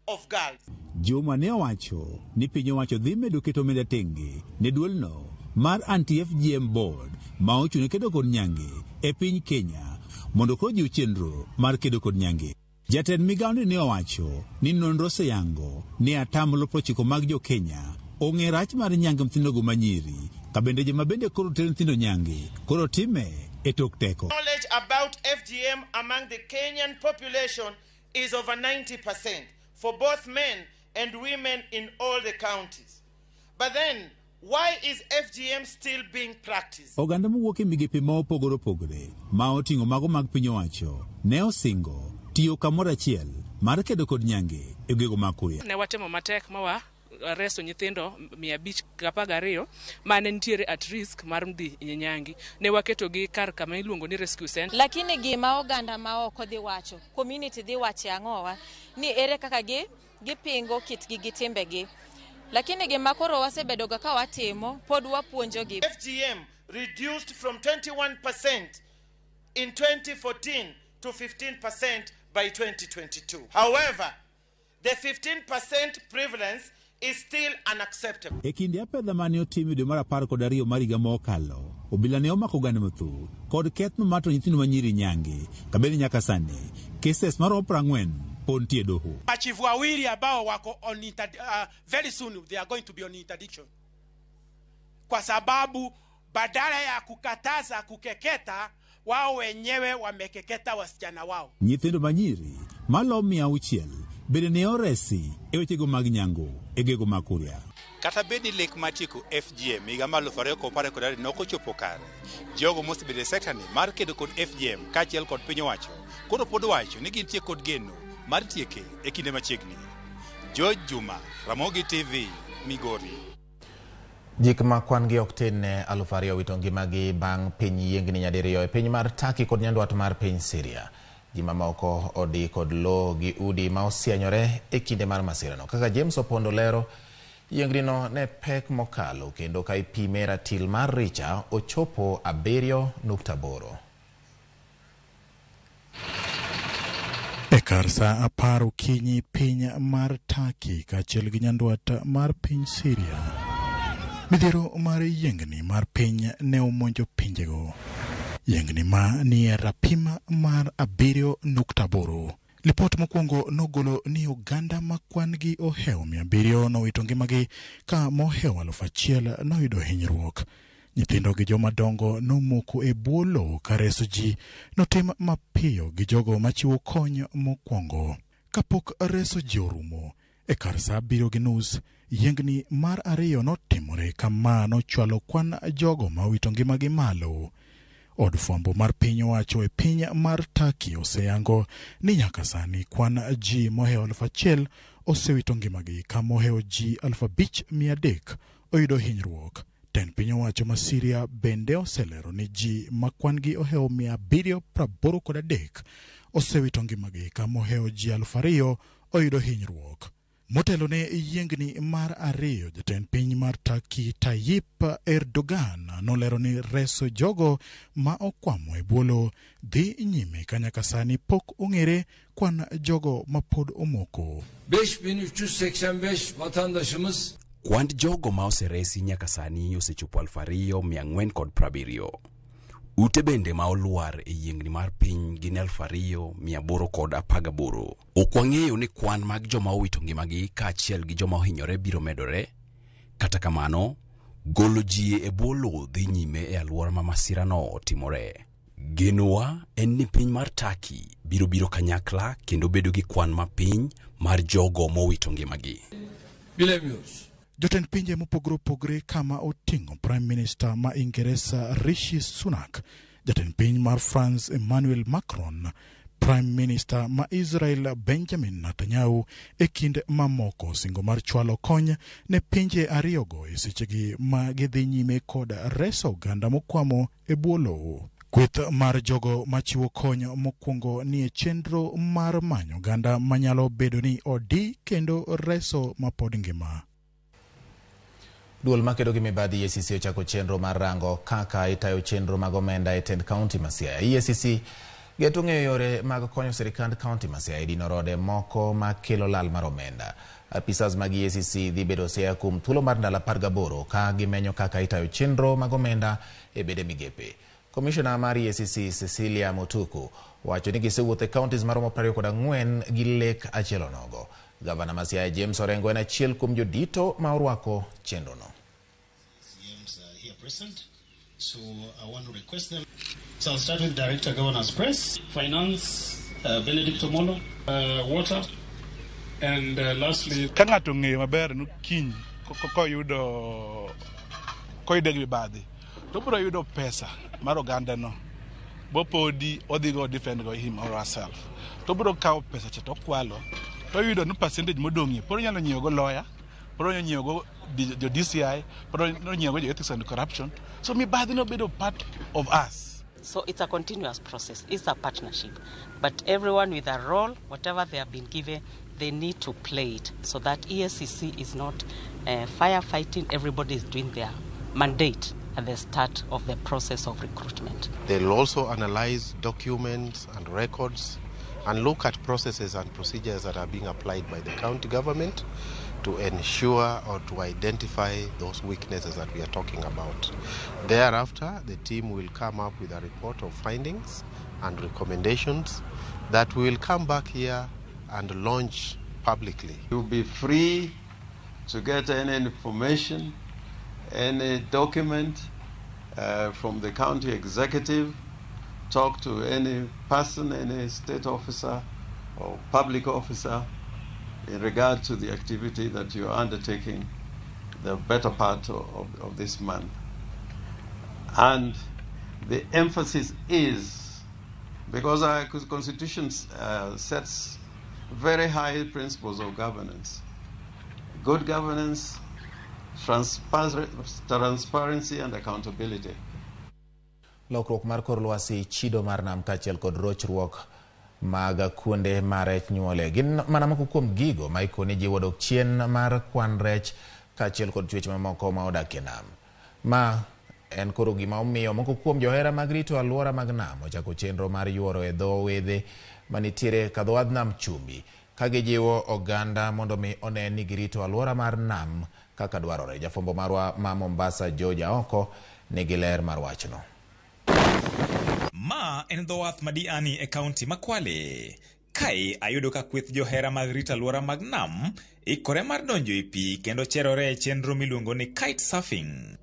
of girls. Juma ne owacho ni piny owacho dhi medo keto omenda tenge ne duolno mar anti-FGM board ma ochung' kedo kod nyange e piny Kenya mondo kojiw chenro mar kedo kod nyange. Jatend migao ne owacho ni nonro oseyango ni atamalo 90 mag jo Kenya ong'e rach mar nyange mthindogo manyiri, ka bende joma bende koro tero nyithindo nyange koro time e tok teko. Knowledge about FGM among the Kenyan population is over 90% for both men and women in all the counties. But then, why is FGM still being practiced? Oganda mowuok e migepe ma opogore opogore ma oting'o mago mag piny owacho ne osingo tiyo kamoro achiel mar kedo kod nyange e gego makuya. Ne watemo matek mawa reso nyithindo 512 mane nitiere at risk mar mdhi nyangi. Ne waketo gi kar kama iluongo ni rescue center. Lakini gima oganda ma oko dhi wacho, community dhi wacho ang'owa ni ere kaka gipingo kitgi gi timbegi. Lakini gima koro wasebedo ga ka watimo pod wapuonjogi. FGM reduced from 21% in 2014 to 15% by 2022. However, the 15% prevalence is still unacceptable. E kinde apedha mane otimi dwe mar 12 mar higa mokalo, obila ne omako oganda mathoth kod keth mato nyithindo manyiri nyange, kabeli nyaka sani cases maromo 40 pontie doho. Machifu wawili ambao wako on very soon they are going to be on interdiction. Kwa sababu badala ya kukataza kukeketa, wao wenyewe wamekeketa wasichana wao. Nyithindo manyiri malo 600 bende ne oresi e wechego mag nyango e gego makuria. Kata bedi lek matieko FGM higa mar 2012 nokochopo kare. Jogo mosebedo e sektani mar kedo kod FGM kaachiel kod piny owacho koro pod wacho ni gintie kod geno mar tieke e kinde machiegni. George Juma, Ramogi TV, Migori. Jik ma kwan gi ok tin ne 2,000 wito ngimagi bang' piny yiengni nyadiriyo e piny mar Turkey kod nyandwat mar piny Syria. Ji mamoko odi kod lo gi udi ma osienyore e kinde mar masirano. Kaka James Opondo lero, yiengnino ne pek mokalo kendo ka ipime ratil mar richa ochopo 7.8. E kar sa 10 okinyi piny mar Turkey kaachiel gi nyandwat mar piny Syria, midhiero mar yiengni mar piny ne omonjo pinjego. Yiengni ma ni e rapim mar 7.8. Lipot mokwongo nogolo ni oganda ma kwan gi ohewo 700 nowito ngimagi ka mohewo 1,000 noyudo hinyruok. Nyithindo gi joma dongo nomoko e bwo lowo ka reso ji notim mapiyo gi jogo machiwo kony mokwongo. Kapok reso ji orumo, e kar sa 7:30, yiengni mar 2 notimore kama nochwalo kwan jogo ma wito ngimagi malo. Od fwambo mar piny owacho e piny mar Turkey oseyango ni nyaka sani kwan ji mohewo 1,000 osewito ngimagi ka mohewo ji 5,300 oyudo hinyruok. Tend piny owacho ma Syria bende oselero ni ji ma kwan gi ohewo 783 osewito ngimagi ka mohewo ji 2,000 oyudo hinyruok. Motelo ne yiengni mar 2, jatend piny mar Turkey Tayyip Erdogan nolero ni reso jogo ma okwamo e bwolo dhi nyime ka nyaka sani pok ong'ere kwan jogo ma pod omoko. 5,385 vatandaşımız kwand jogo ma oseresi nyaka sani osechopo 2,470. Ute bende ma olwar e yiengni mar piny gin 2,818. Okwang'eyo ni kwan mag joma owito ngimagi kaachiel gi joma ohinyore biro medore. Kata kamano, golo ji e bwo lowo dhi nyime e alwora ma masirano otimore. Genowa en ni piny mar Turkey biro kanyakla kendo bedo gi kwan ma piny mar jogo mowito ngimagi. Bilemiyoruz. Jotend pinje mopogore opogore kama oting'o Prime Minister ma Ingeresa Rishi Sunak, jatend piny mar France Emmanuel Macron, Prime Minister ma Israel Benjamin Netanyahu e kind mamoko singo mar chwalo kony ne pinje ariyogo e sechegi ma gidhi nyime kod reso oganda mokwamo e bwo lowo. Kweth mar jogo machiwo kony mokwongo ni e chenro mar manyo oganda manyalo bedo ni odi kendo reso mapod ngima. Duol makedo gi mibadhi EACC ochako chenro mar rango kaka itayo chenro mag omenda e tend kaunti ma Siaya. EACC geto ng'eyo yore mag konyo sirikand kaunti ma Siaya e dino rode moko makelo lal mar omenda. Apisas mag EACC dhi bedo Siaya kuom thuolo mar ndalo 18 ka gimenyo kaka itayo chenro mag omenda e bede migepe. Commissioner mar EACC Cecilia Motuku wacho ni gisewuotho e counties maromo 24 gi lek achiel onogo. Gavana ma Siaya James Orengo en achiel kuom jodito ma orwako chenro no. So I want to request them. So I'll start with Director Governor's Press, Finance, Benedict Omolo, Water, and lastly... Kangato ng'eyo maber no kiny koyudo gi mibadhi to biro yudo pesa mar oganda no bopodi odhigo defend go him or herself to biro kawo pesa to kwalo to yudo no percentage modong'ie poro nyalo nyiewo go lawyer, poro nyalo nyiewo go the DCI, poro nyalo nyiewo go ethics and corruption. So mibadhi no bedo part of us. So it's a continuous process. It's a partnership. But everyone with a role, whatever they have been given, they need to play it so that EACC is not firefighting. Everybody is doing their mandate at the start of the process of recruitment. They'll also analyze documents and records and look at processes and procedures that are being applied by the county government to ensure or to identify those weaknesses that we are talking about. Thereafter, the team will come up with a report of findings and recommendations that we will come back here and launch publicly. You'll be free to get any information, any document from the county executive, talk to any person, any state officer or public officer in regard to the activity that you are undertaking the better part of this month. And the emphasis is, because our Constitution sets very high principles of governance, good governance, transparency and accountability. Lokruok mar kor lwasi, chido mar nam kaachiel kod rochruok mag kuonde ma rech nyuole gin mana moko kuom gigo ma ikone jiwo dok chien mar kwan rech kaachiel kod chwech mamoko ma odak e nam. Ma en koro gima omiyo moko kuom johera mag rito alwora mag nam ochako chenro mar yuoro e dho wedhe manitiere ka dho wadh nam chumbi ka gijiwo oganda mondo mi one ni girito alwora mar nam kaka dwarore. Jafombo marwa ma Mombasa George Oko nigi ler mar wachno. Ma en dho wath madiani e kaunti ma Kwale. Kae ayudo ka kweth johera mag rito alwora mag nam ikore mar donjo e pi kendo cherore e chenro miluongo ni kite surfing.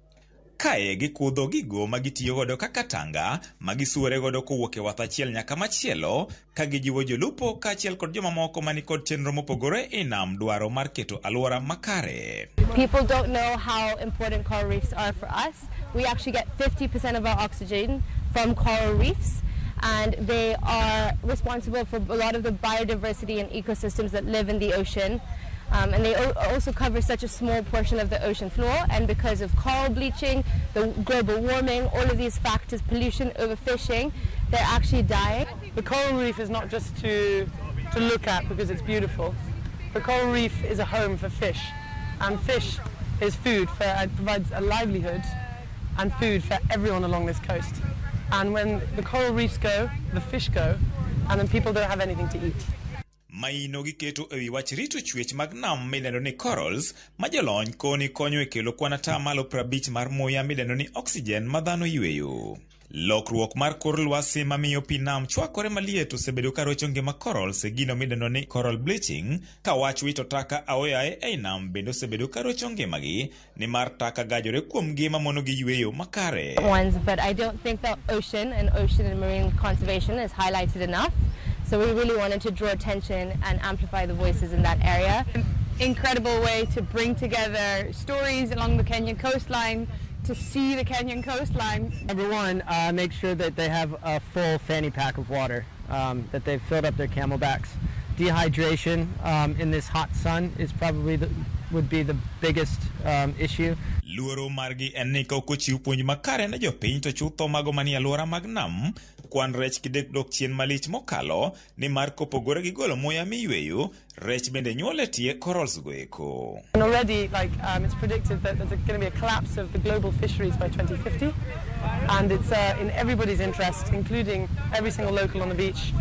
Kae gikudho gigo ma gitiyo godo kaka tanga ma gisuore godo kowuok e wath achiel nyaka machielo ka gijiwo jolupo kaachiel kod joma moko mani kod chenro mopogore e nam dwaro mar keto alwora makare. People don't know how important coral reefs are for us. We actually get 50% of our oxygen from coral reefs, and they are responsible for a lot of the biodiversity and ecosystems that live in the ocean. And they also cover such a small portion of the ocean floor, and because of coral bleaching, the global warming, all of these factors, pollution, overfishing, they're actually dying. The coral reef is not just to look at because it's beautiful. The coral reef is a home for fish, and fish is food it provides a livelihood and food for everyone along this coast. And when the coral reefs go, the fish go, and then people don't have anything to eat. Maino giketo ewi wach rito chwech mag nam midendo ni corals ma jolony koni konyo e kelo kwan ata malo 50 mar muya midendo ni oxygen ma dhano yweyo. Lokruok mar kor lwasi mamiyo pi nam chwakore maliet osebedo ka rocho ngima corals e gino midendo ni coral bleaching, ka wach wito taka aoyaye ei nam bende osebedo ka rocho ngimagi nimar taka gajore kuom ngima mono gi yweyo makare. But I don't think the ocean and marine conservation is highlighted enough. So we really wanted to draw attention and amplify the voices in that area. Incredible way to bring together stories along the Kenyan coastline, to see the Kenyan coastline. Number one, make sure that they have a full fanny pack of water. that they've filled up their camelbacks. Dehydration in this hot sun is probably would be the biggest issue. Luoro margi en ni ka ochiw puonj makare ne jopiny to chutho mago manie alwora mag nam kwan rech kidek dok chien malich mokalo ni mar kopogore gi golo muya miyweyo rech bende nyuole tie corals go eko. And already it's predicted that there's going to be a collapse of the global fisheries by 2050, and it's in everybody's interest, including every single local on the beach,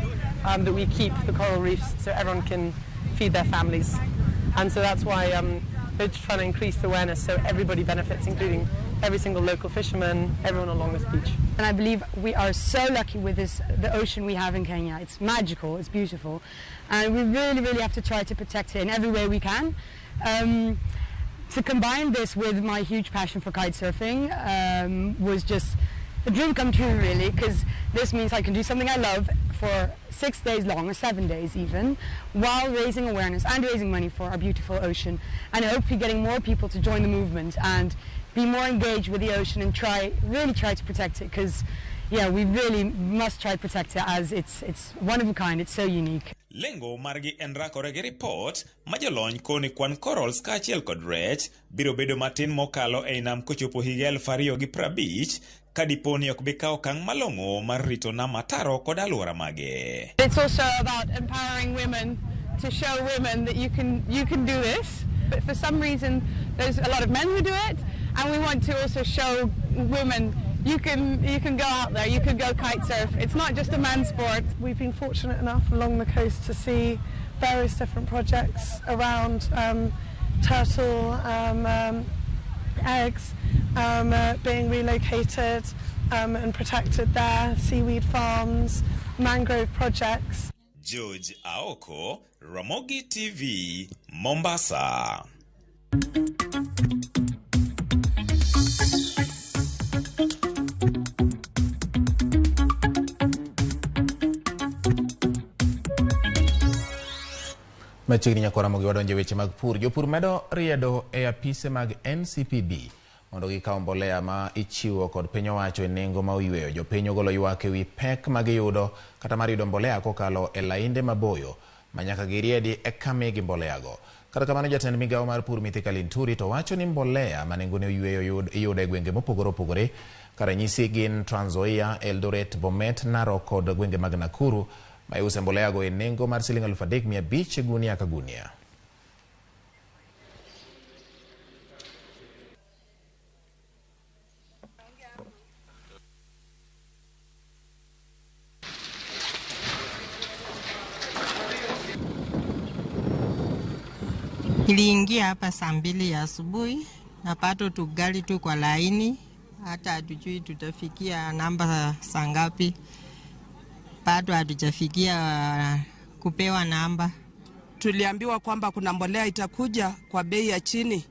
that we keep the coral reefs so everyone can feed their families. And so that's why we're trying to increase the awareness so everybody benefits, including every single local fisherman, everyone along this beach. And I believe we are so lucky with the ocean we have in Kenya. It's magical, it's beautiful, and we really, really have to try to protect it in every way we can. To combine this with my huge passion for kite surfing was just a dream come true, really, because this means I can do something I love for 6 days long, or 7 days even, while raising awareness and raising money for our beautiful ocean, and hopefully getting more people to join the movement and be more engaged with the ocean and really try to protect it, because yeah, we really must try to protect it as it's one of a kind, it's so unique. Lengo margi en rakore gi report ma jolony koni kwan corals ka achiel kod rech biro bedo matin mokalo ei nam kochopo higa 2050 ka diponi ok bi kawo okang' malong'o mar rito nam ataro kod alwora mage. It's also about empowering women to show women that you can do this. But for some reason, there's a lot of men who do it, and we want to also show women you can go out there, you can go kite surf. It's not just a man's sport. We've been fortunate enough along the coast to see various different projects around turtle eggs being relocated and protected there, seaweed farms, mangrove projects. George Aoko, Ramogi TV, Mombasa. Machiegni nyako Ramogi wadonje weche mag pur. Jopur medo riedo e apise mag NCPB mondo gikaw mbolea ma ichiwo kod piny owacho e nengo ma oyweyo. Jopiny ogolo ywak ewi pek ma giyudo kata mar yudo mbolea kokalo e lainde maboyo ma nyaka giriedi e kamigi mbolea go. Kata kamano jatend migawo mar pur Mithika Linturi to wacho ni mbolea ma nengone oyweyo iyudo e gwenge mopogore opogore ka ranyisi gin Trans Nzoia, Eldoret, Bomet, Narok kod gwenge mag Nakuru ma iuse mbolea go e nengo mar siling 3,500 gunia ka gunia. Niliingia hapa saa 2 ya asubuhi na pato tugali tu kwa laini, hata hatujui tutafikia namba saa ngapi. Bado hatujafikia kupewa namba. Tuliambiwa kwamba kuna mbolea itakuja kwa bei ya chini.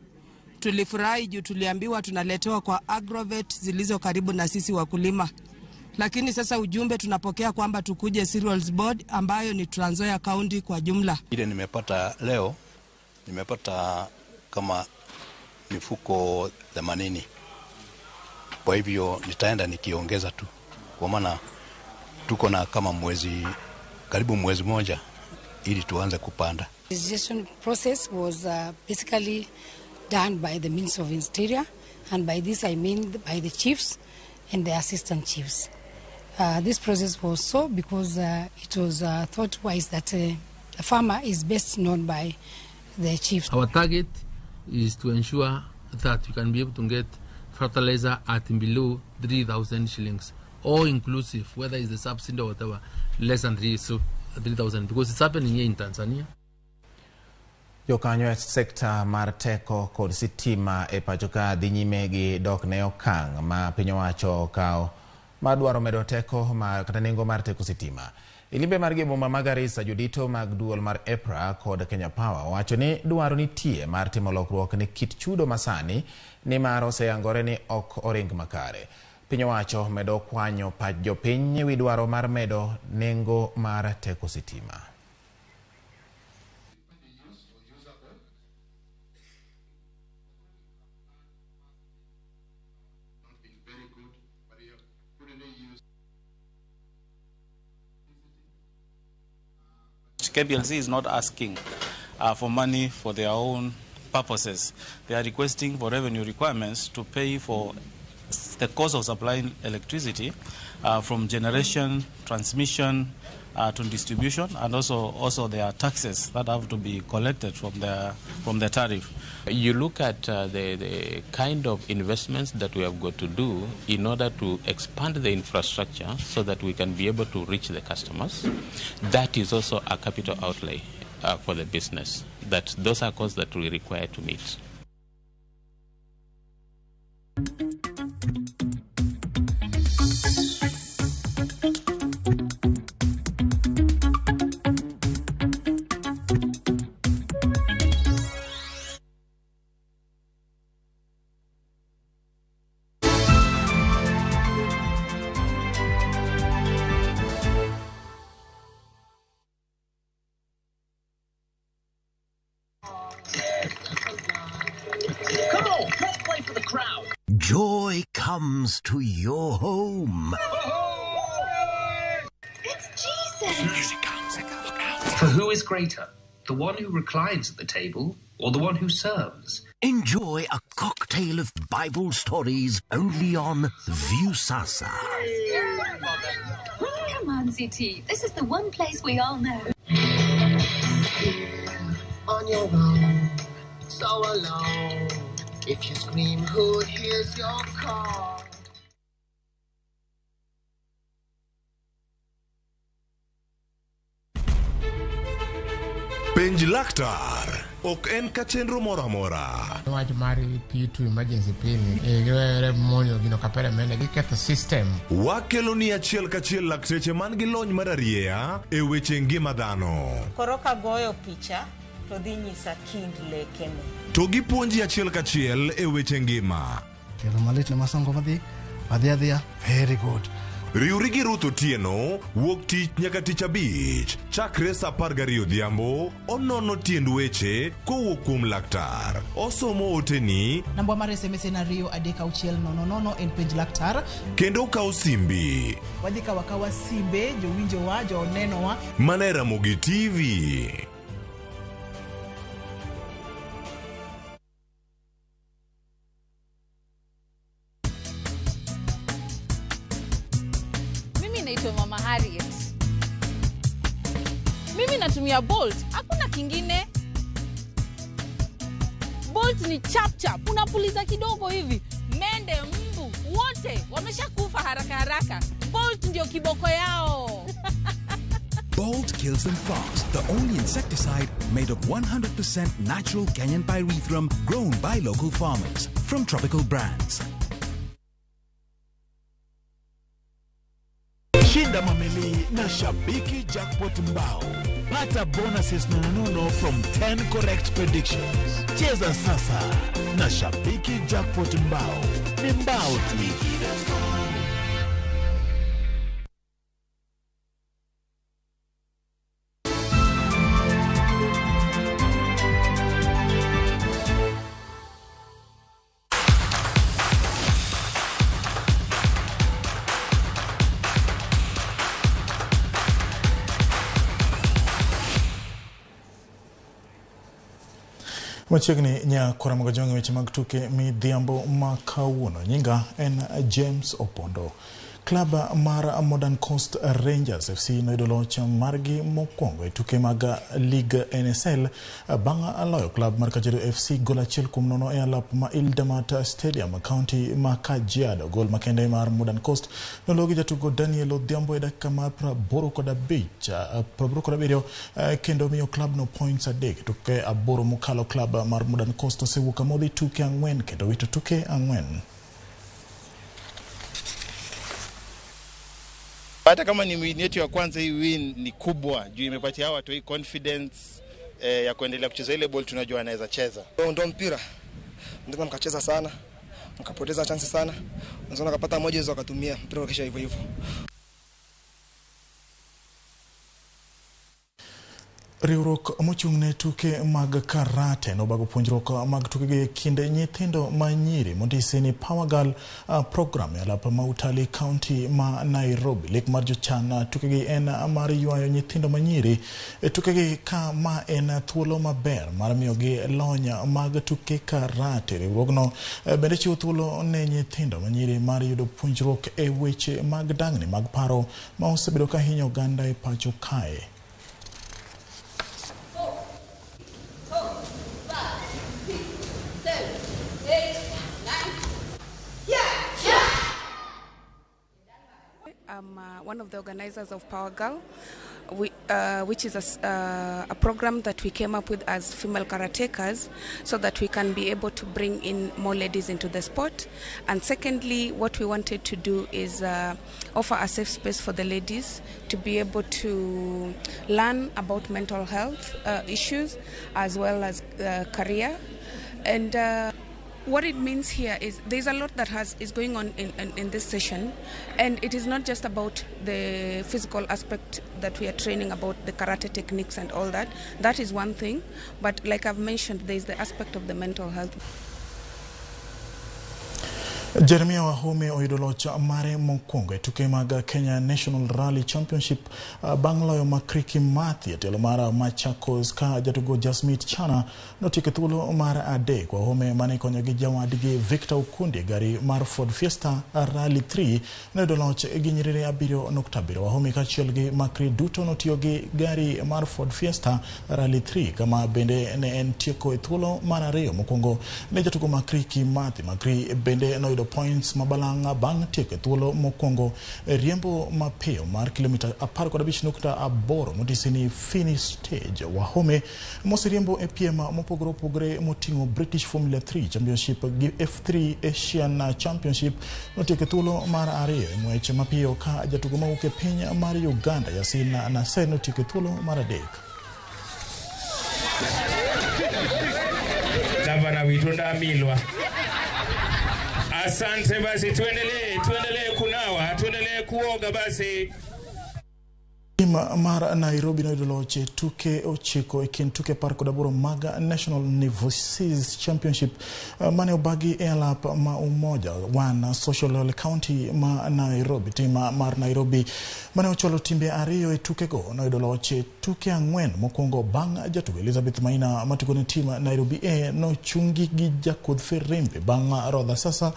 Tulifurahi juu tuliambiwa tunaletewa kwa agrovet zilizo karibu na sisi wakulima. Lakini sasa ujumbe tunapokea kwamba tukuje Cereals Board ambayo ni Trans Nzoia County kwa jumla. Ile nimepata leo, nimepata kama mifuko 80. Kwa hivyo nitaenda nikiongeza tu. Kwa maana tuko na kama karibu mwezi moja ili tuanze kupanda. The registration process was basically done by the Minister of Interior, and by this I mean by the chiefs and the assistant chiefs. This process was so because it was thought wise that the farmer is best known by the chiefs. Our target is to ensure that we can be able to get fertilizer at below 3,000 shillings. All inclusive, whether it's the subsidy or whatever, less than 3,000, because it's happening here in Tanzania. Jokanyo e sekta mar teko kod sitima e pachoka dhi nyime gi dok ne okang' ma piny owacho okawo mar dwaro medo teko kata nengo mar teko sitima. Ilimbe mar boma mag Garissa, jodito mag duol mar EPRA kod Kenya Power wacho ni dwaro nitie mar timo lokruok ne kit chudo masani ni mar oseyangore ni ok oring makare. Piny owacho medo kwanyo pach jopiny wi dwaro mar medo nengo mar teko sitima. KPLC is not asking for money for their own purposes. They are requesting for revenue requirements to pay for the cost of supplying electricity from generation, transmission, to distribution, and also there are taxes that have to be collected from the tariff. You look at the kind of investments that we have got to do in order to expand the infrastructure so that we can be able to reach the customers. That is also a capital outlay for the business. That those are costs that we require to meet. Come on, let's play for the crowd. Joy comes to your home. It's Jesus. For who is greater, the one who reclines at the table or the one who serves? Enjoy a cocktail of Bible stories only on Viusasa. Come on, ZT. This is the one place we all know. On your own, so alone. If you scream, who hears your call? Penj laktar ok en ka chenro moro amora. Wach mar P2 emergency pin monyo gino kapere mene giketho system. Wakelo ni achiel kachiel lakteche man gi lony mar arieya e weche ngima dhano. Koro ka goyo picha to dhi nyisa kind lekene. To gipuonji achiel kachiel e weche ngima. Kelo malit na masongo adhiya. Very good. Riuri gi Ruth Otieno wuok tich nyaka tich abich chakre sa 12 odhiambo. Onono tiend weche kowuok kuom laktar. Osomo oteni namba mar SMS en 23600 en page laktar. Kendo kawo simbi. Wadhi kawa simbe jowinjowa jonenowa. Mana e Ramogi TV. Mama Harriet. Mimi natumia Bolt, hakuna kingine. Bolt ni chap, unapuliza kidogo hivi. Mende, mbu, wote wameshakufa haraka. Bolt ndio kiboko yao. Bolt kills them fast. The only insecticide made of 100% natural Kenyan pyrethrum grown by local farmers from tropical brands. Shinda mamili na Shabiki Jackpot Mbao. Pata bonuses nono from 10 correct predictions. Cheza sasa na Shabiki Jackpot Mbao. Ni mbao tu. Machiegni nyakora magajonge weche mag tuke midhiambo makawuono. Nyinga en James Opondo. Club mar Modern Coast Rangers FC noyudo loch margi mokwongo e tuke mag League NSL bang' loyo club mar Kajiado FC gol 1-0 e alap ma Ildamat Stadium County ma Kajiado. Gol makende mar Modern Coast nologi jatugo Daniel Odhiambo e dakika mar 87 kendo miyo club no points 3 tuke 8 mokalo. Club mar Modern Coast osewuok amodhi tuke 4 kendo wito tuke 4. Hata kama ni win yetu ya kwanza, hii win ni kubwa juu imepatia watu hii confidence ya kuendelea kucheza ile ball tunajua anaweza cheza. Ndio mpira. Ndio mkacheza sana. Mkapoteza chance sana. Unaweza kupata moja hizo wakatumia mpira kisha hivyo. Riwruok mochung'ne tuke mag karate nobago puonjruok mag tukege kinde nyithindo manyiri mondisi ni Power Girl program e alap ma Utali County ma Nairobi. Lek mar jochan tukege en mar ywayo nyithindo manyiri e tukege ka ma en thuolo maber mar miyogi lony mag tuke karate. Riwruogno bende chiwo thuolo ne nyithindo manyiri mar yudo puonjruok e weche mag dang'ni mag paro ma osebedo ka hinyo oganda e pacho kae. I'm one of the organizers of Power Girl, which is a program that we came up with as female karatekas so that we can be able to bring in more ladies into the sport. And secondly, what we wanted to do is offer a safe space for the ladies to be able to learn about mental health issues as well as career. And what it means here is there's a lot that is going on in this session, and it is not just about the physical aspect that we are training about, the karate techniques and all that. That is one thing, but like I've mentioned, there's the aspect of the mental health. Jeremia Wahome oyudo loch mare mokwongo e tuke mag Kenya National Rally Championship bang' loyo Makriki Mathi e telo mar Machakos ka jatugo Jasmit Chana notieko thuolo mar adek. Wahome mane konyo gi jawadgi Victor Okundi e gari mar Ford Fiesta Rally 3 noyudo loch gi nyiriri 7.7. Wahome kaachiel gi Makri duto notiyo gi gari mar Ford Fiesta Rally 3 kama bende ne en tieko e thuolo mar ariyo mokwongo ne jatugo Makriki Mathi. Makri bende noyudo points mabalanga bang' tieko thuolo mokwongo riembo mapiyo mar kilomita 15.8 modisi ni finish stage. Wahome moseriembo e piem mopogore opogore moting'o British Formula 3 Championship gi F3 Asian Championship notieko thuolo mar ariyo e ng'wech mapiyo ka jatugo mawuok e piny mar Uganda Yasin Nasser notieko thuolo mar adek. Gavana Witunda Milwa. Asante basi, tuendelee kunawa, tuendelee kuoga basi. Mar Nairobi noyudo loch e tuke 9 e kind tuke 18 mag National Nevosis Championship mane obagi e alap ma Umoja One Social County ma Nairobi. Tima mar Nairobi mane ocholo timbe ariyo e tukego noyudo loch e tuke 4 mokwongo bang' jatugo Elizabeth Maina matugo ne tim Nairobi A nochungi gi jakudh Firimbi bang' rodha sasa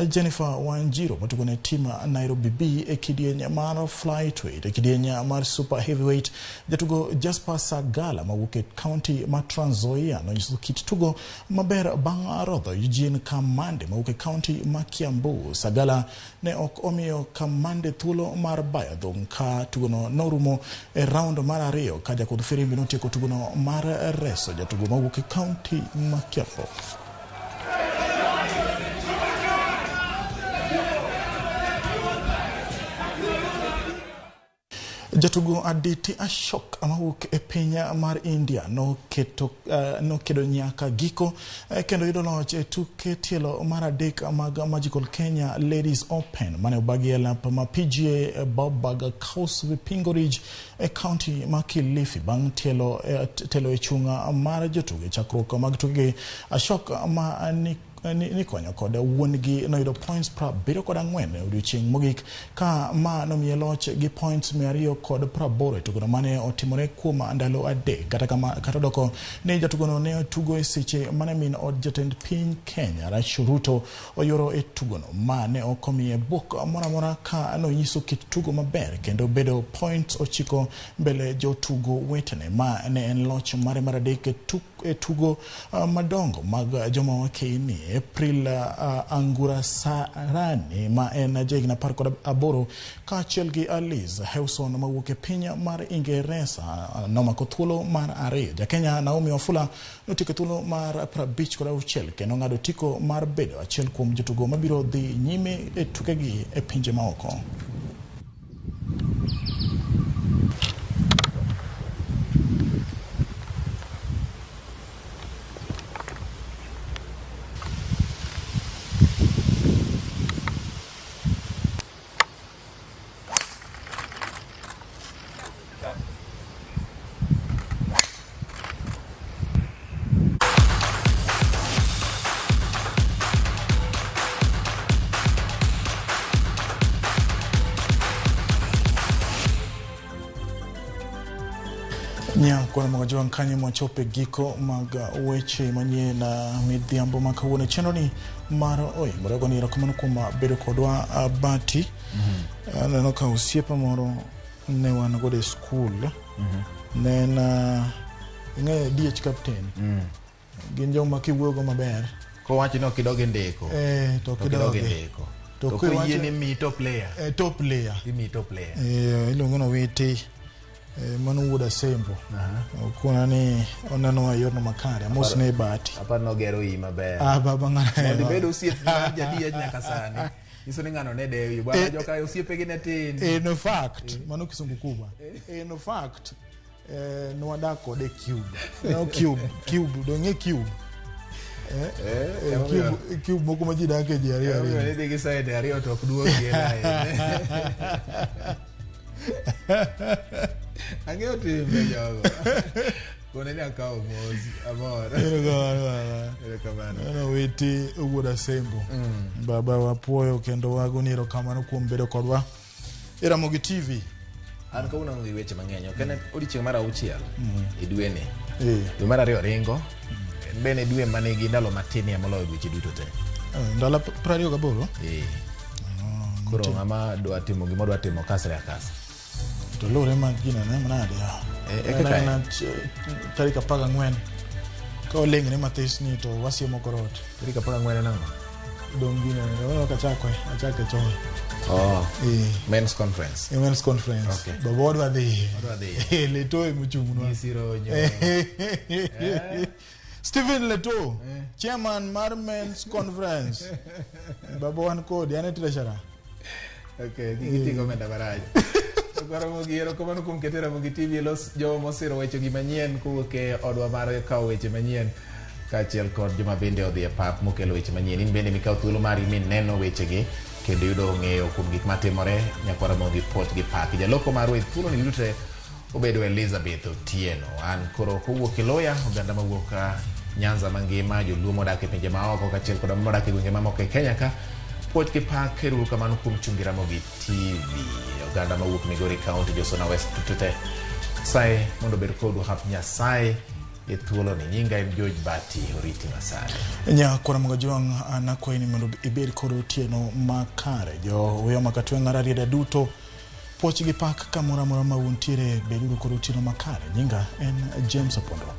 Jennifer Wanjiro matugo ne tim Nairobi B e kidieny mar flyweight. E kidieny mar super heavyweight jatugo Jasper Sagala mawuok e county ma Trans Nzoia nonyiso kit tugo maber bang' rodho Eugene Kamande mawuok e county ma Kiambu. Sagala ne ok omiyo Kamande thuolo mar bayo dhong' ka tugono norumo e round mar ariyo ka jakudh Firimbi notieko tugono mar reso jatugo mawuok e county ma Kiambu. Jatugo Aditi Ashok amawuok e piny mar India nokedo nyaka giko kendo yudo loch e tuke tielo mar adek mag Magical Kenya Ladies Open mane obagi e lap ma PGA Bobbag House Vipingo Ridge e county ma Kilifi bang' telo e chunga mar jotugo e chakruok mag tuke. Ashok ma nikonyo kod wuongi noyudo points 74 e odiochieng' mogik ka ma nomiye loch gi points 280 e tugono mane otimore kuom ndalo adek. Kata doko ne jatugono ne tugo e seche mane min od jatend piny Kenya Rachel Ruto oyoro e tugono ma ne okomiye buk moramora ka nonyiso kit tugo maber kendo bedo points 9 mbele jotugo wetene ma ne en loch mare mar adek e tugo madongo mag joma wakeni. April Angura Sarani ma en jahigni 18 kaachiel gi Alice Hewson mawuok e piny mar Ingeresa nomako thuolo mar ariyo. Jakenya Naomi Wafula notieko thuolo mar 56 kendo ng'ado tiko mar bedo achiel kuom jotugo mabiro dhi nyime e tukegi e pinje maoko. Kwa mga joang kanye mwachope giko maga weche manyien na midhiambo makawuone chenro ni mar Oimore go ni rakomano kuma bedo kodwa bati neno ka osiepa moro ne wan go de school nena nge DH captain gin joma kiwuogo maber ko wachi no kidoge ndeko to kidoge ndeko to ko yini mi top player top player mi top player ilungo no witi manu wuda sembo kuna ni onano ayorno makare mos ne bati apa no gero yi maber baba ngana mondo bedo osiep jadi nyaka sani iso ni ngano ne dewi bwana joka osiepe gine tin in fact manu kisungu kubwa in fact no wadako de cube no cube do nge cube cube moko majida ke jari ne de side ari to duo gela angeo timbe jogo kone ni akawo mozi amor ero kamano no witi ugoda sembo baba wapuoyo kendo wagoniro kamano kuom bedo kodwa Ramogi TV an ka unango weche mang'eny kene odichieng mara auchiel idwe ne dwe mar ariyo ringo bene dwe manigi ndalo matin ya moloyo dweche duto te ndalo 28 koro ng'ama dwa timo gima dwa timo kasre akasa to lore ma gina ne manade na tarika 14 ka olengre matis ni to wasiemo korot tarika 14 nango dongine no ka achake chon men's conference okay. Babo odwa dhi Leto emuchung'nwa isironyo Stephen Leto chairman mar men's conference babo wan kodi ane treasurer okay gigitigo menda baraje Ramogi ero komano kum kete Ramogi TV los jo mosiro weche gi manyien kuke odwa mar kawo weche manyien kachiel kod joma bende odhi e pap mokelo weche manyien in bende mikaw thuolo mari min neno weche gi kendo yudo ng'eyo kuom gik matimore nyaka Ramogi pot gi pak jaloko mar weche thuolo ni yudre obedo Elizabeth Otieno an koro kowuok Iloya oganda mawuok Nyanza mangima joluo modak e pinje maoko kachiel kod modak e gwenge mamoko e Kenya ka pot gi pak ero kamano kuom chungi Ramogi TV oganda mawuok Migori County Josona West tutute sai mondo ber kodu hap Nyasaye e thuolo ni nyinga en George Bati oriti masale nya kwa mga joang anakwa ini mondo iberi koro Otieno makare jo weyo makatwe ng'arari da duto poch gi pak kamora mora mauntiere bedu koro Otieno makare nyinga en James Opondo